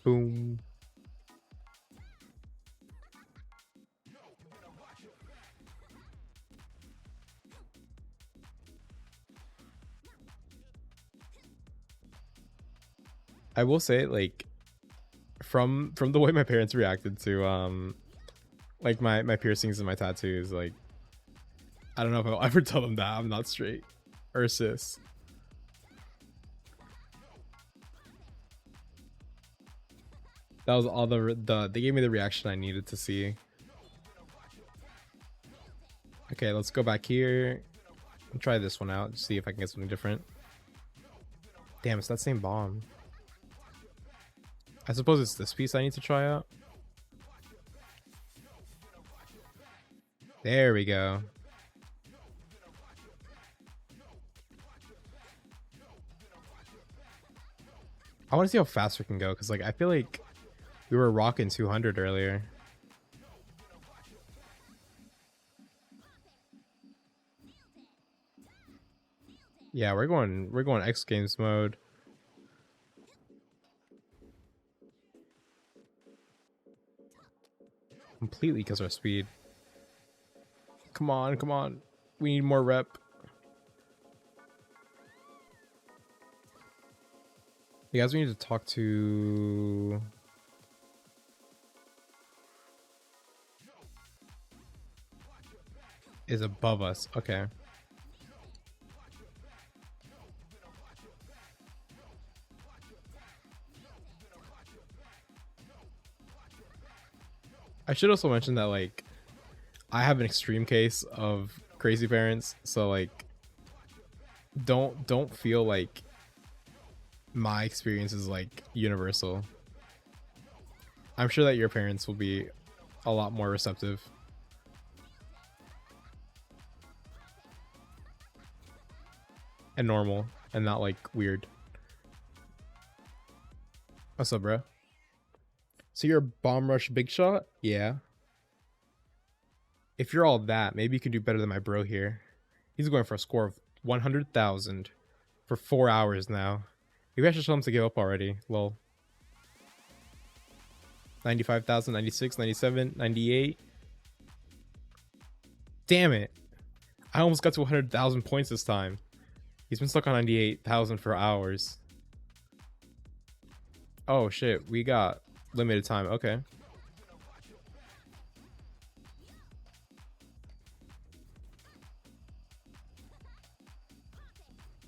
Boom. I will say, like, from the way my parents reacted to like my piercings and my tattoos, like, I don't know if I'll ever tell them that I'm not straight or cis. That was all they gave me the reaction I needed to see. Okay, let's go back here and try this one out, see if I can get something different. Damn, it's that same bomb. I suppose it's this piece I need to try out. There we go. I want to see how fast we can go, because like I feel like we were rocking 200 earlier. Yeah, we're going X Games mode. Completely because our speed. Come on, come on. We need more rep. You guys, we need to talk to... Is above us. Okay. I should also mention that, like, I have an extreme case of crazy parents, so like don't feel like my experience is like universal. I'm sure that your parents will be a lot more receptive and normal and not like weird. What's up, bro? So you're a bomb rush big shot? Yeah. If you're all that, maybe you can do better than my bro here. He's going for a score of 100,000 for 4 hours now. Maybe I should tell him to give up already. Lol. 95,000, 96, 97, 98. Damn it. I almost got to 100,000 points this time. He's been stuck on 98,000 for hours. Oh shit, we got limited time. Okay.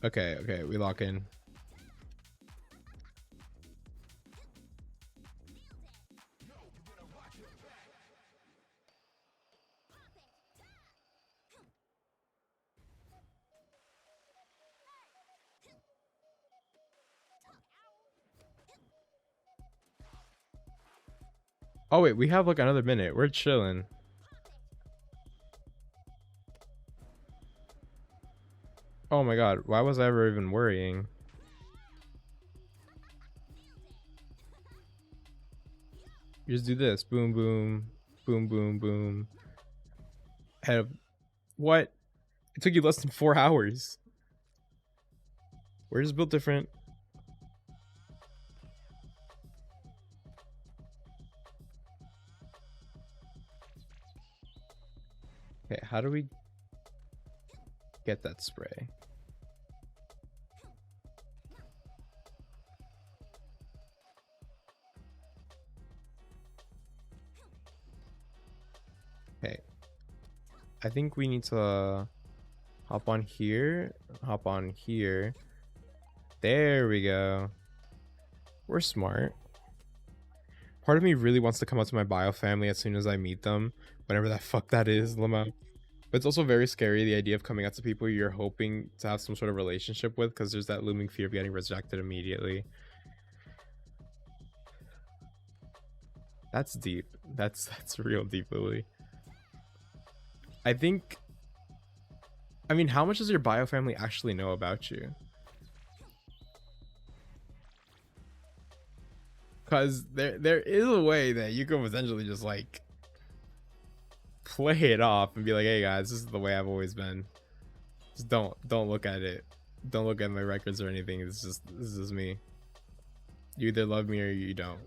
Okay, okay, we lock in. Oh wait, we have like another minute. We're chilling. Oh my god, why was I ever even worrying? You just do this. Boom, boom, boom, boom, boom. Head of... What? It took you less than 4 hours. We're just built different. Okay, how do we get that spray? Okay. I think we need to hop on here. Hop on here. There we go. We're smart. Part of me really wants to come out to my bio family as soon as I meet them. Whatever that fuck that is, Lama. But it's also very scary, the idea of coming out to people you're hoping to have some sort of relationship with, because there's that looming fear of getting rejected immediately. That's deep. That's real deep, Lily. I think... I mean, how much does your bio family actually know about you? Because there is a way that you can potentially just like play it off and be like, hey guys, this is the way I've always been. Just don't look at it. Don't look at my records or anything. This is just me. You either love me or you don't.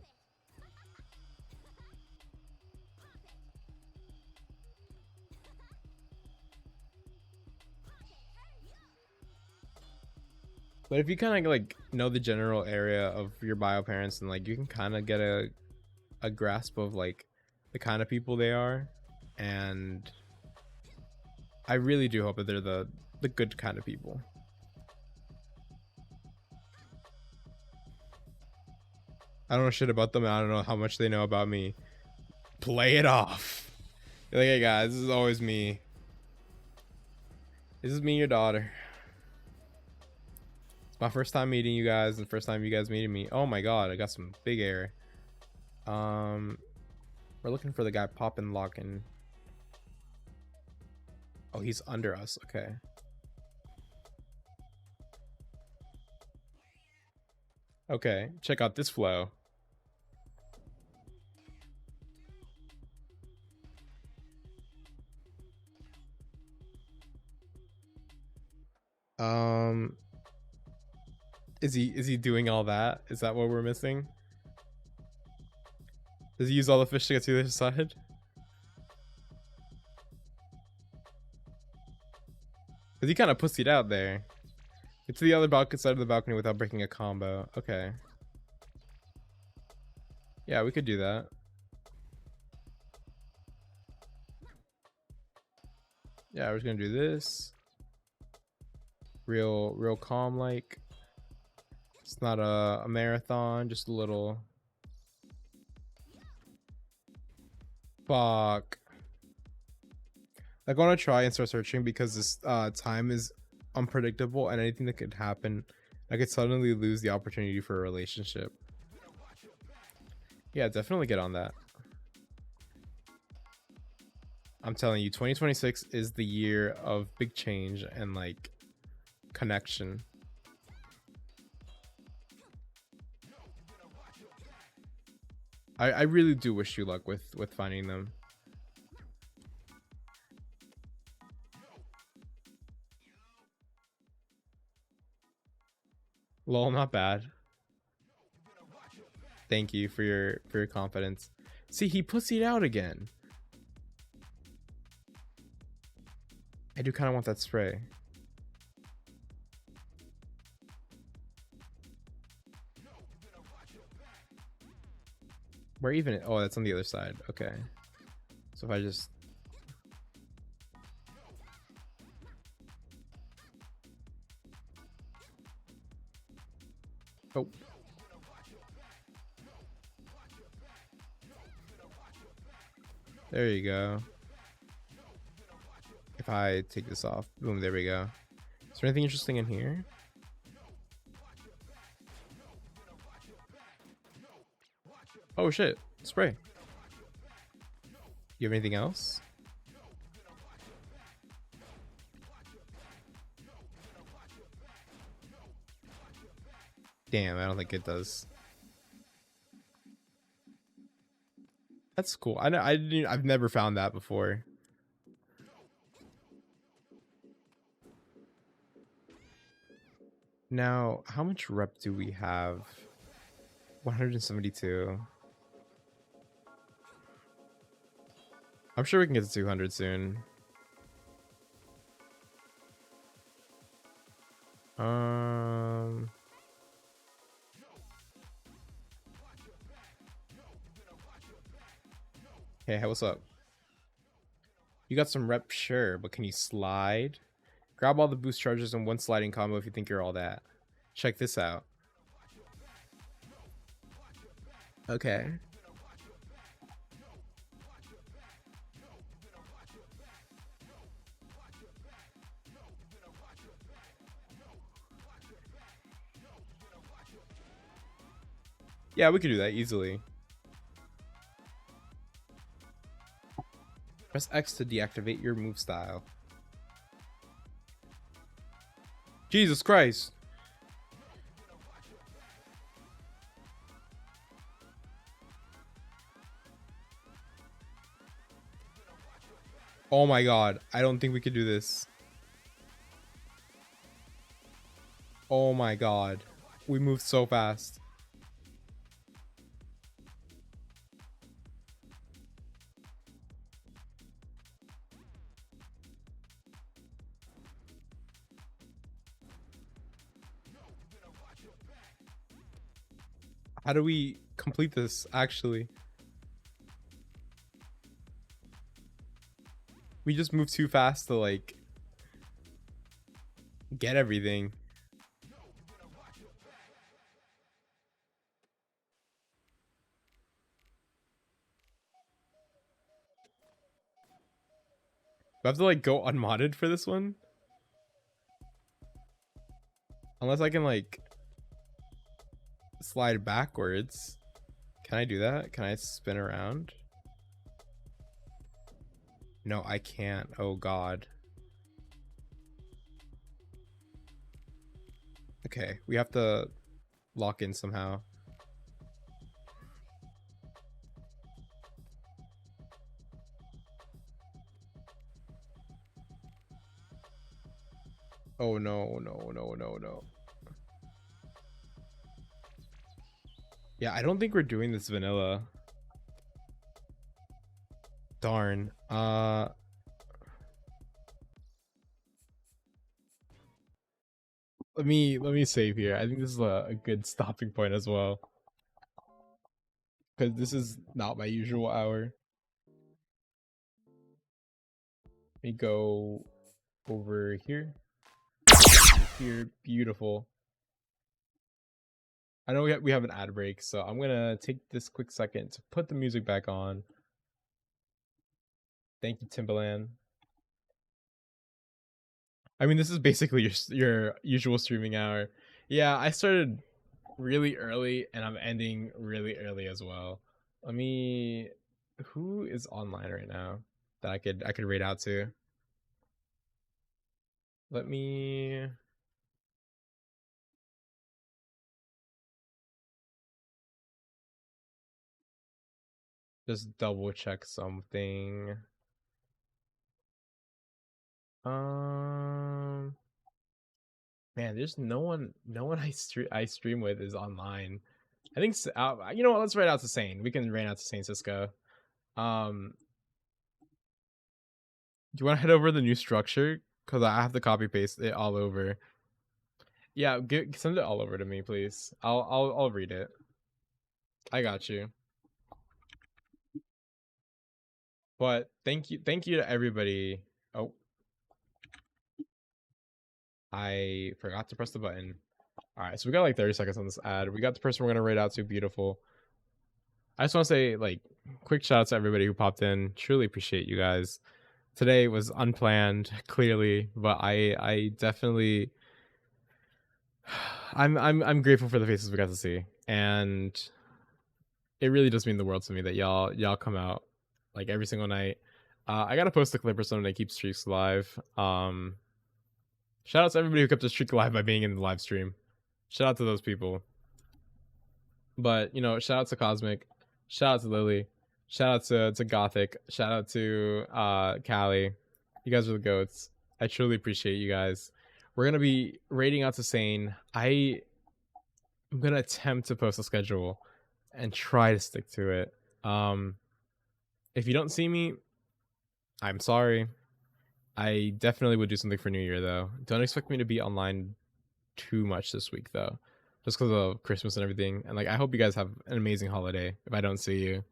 But if you kind of like know the general area of your bio parents, and like you can kind of get a grasp of like the kind of people they are, and I really do hope that they're the good kind of people. I don't know shit about them, and I don't know how much they know about me. Play it off. You're like, hey guys, this is always me. This is me, your daughter. It's my first time meeting you guys, and first time you guys meeting me. Oh my god, I got some big air. We're looking for the guy popping locking. Oh, he's under us. Okay. Okay, check out this flow. Is he doing all that? Is that what we're missing? Does he use all the fish to get to the other side? Cause he kind of pussied out there. Get to the other side of the balcony without breaking a combo. Okay. Yeah, we could do that. Yeah, we're just gonna do this. Real calm like. It's not a marathon, just a little. Fuck. Like, I want to try and start searching because this time is unpredictable, and anything that could happen, I could suddenly lose the opportunity for a relationship. Yeah, definitely get on that. I'm telling you, 2026 is the year of big change and like connection. I really do wish you luck with finding them. Lol, not bad. Thank you for your confidence. See, he pussied out again. I do kind of want that spray. Where even? Oh, that's on the other side. Okay. So if I just... Oh. There you go. If I take this off, boom, there we go. Is there anything interesting in here? Oh shit, spray. You have anything else? Damn, I don't think it does. That's cool. I've never found that before. Now, how much rep do we have? 172. I'm sure we can get to 200 soon. Hey, what's up? You got some rep, sure, but can you slide? Grab all the boost charges in one sliding combo if you think you're all that. Check this out. Okay. Yeah, we could do that easily. Press X to deactivate your move style. Jesus Christ. Oh my god. I don't think we could do this. Oh my god. We moved so fast. How do we complete this, actually? We just moved too fast to, like, get everything. Do I have to, like, go unmodded for this one? Unless I can, like, slide backwards. Can I do that? Can I spin around? No, I can't. Oh god. Okay, we have to lock in somehow. Oh no, no, no, no, no. Yeah, I don't think we're doing this vanilla. Darn. Let me save here. I think this is a good stopping point as well. Because this is not my usual hour. Let me go over here. Here, beautiful. I know we have an ad break, so I'm gonna take this quick second to put the music back on. Thank you, Timbaland. I mean, this is basically your usual streaming hour. Yeah, I started really early and I'm ending really early as well. Let me. Who is online right now that I could raid out to? Let me just double check something. Um, man, there's no one I stream with is online. I think you know what? Let's raid out to Sane. We can raid out to Sane Cisco. Do you want to head over the new structure? Because I have to copy paste it all over. Yeah, send it all over to me, please. I'll read it. I got you. But thank you to everybody. Oh, I forgot to press the button. All right, so we got like 30 seconds on this ad. We got the person we're gonna rate out to. Beautiful. I just want to say, like, quick shout out to everybody who popped in. Truly appreciate you guys. Today was unplanned, clearly, but I definitely I'm grateful for the faces we got to see, and it really does mean the world to me that y'all come out like every single night. I gotta post a clip or something to keep streaks alive. Shout out to everybody who kept the streak alive by being in the live stream. Shout out to those people. But shout out to Cosmic, shout out to Lily, shout out to Gothic, shout out to Callie. You guys are the goats. I truly appreciate you guys. We're gonna be rating out to Sane. I'm gonna attempt to post a schedule and try to stick to it. If you don't see me, I'm sorry. I definitely would do something for New Year though. Don't expect me to be online too much this week though, just because of Christmas and everything. And like, I hope you guys have an amazing holiday if I don't see you.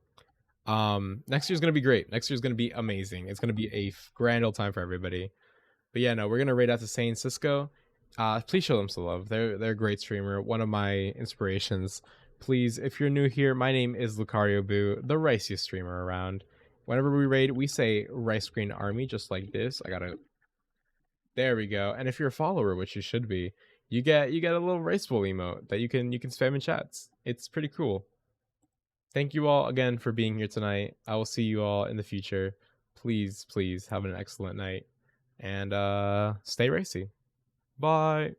Next year's gonna be great. Next year's gonna be amazing. It's gonna be a grand old time for everybody. But yeah, no, we're gonna raid out to Sane Cisco. Please show them some love. They're a great streamer, one of my inspirations. Please, if you're new here, my name is Lucario Boo, the riciest streamer around. Whenever we raid, we say Rice Green Army, just like this. There we go. And if you're a follower, which you should be, you get a little rice bowl emote that you can spam in chats. It's pretty cool. Thank you all again for being here tonight. I will see you all in the future. Please have an excellent night, and stay racy. Bye.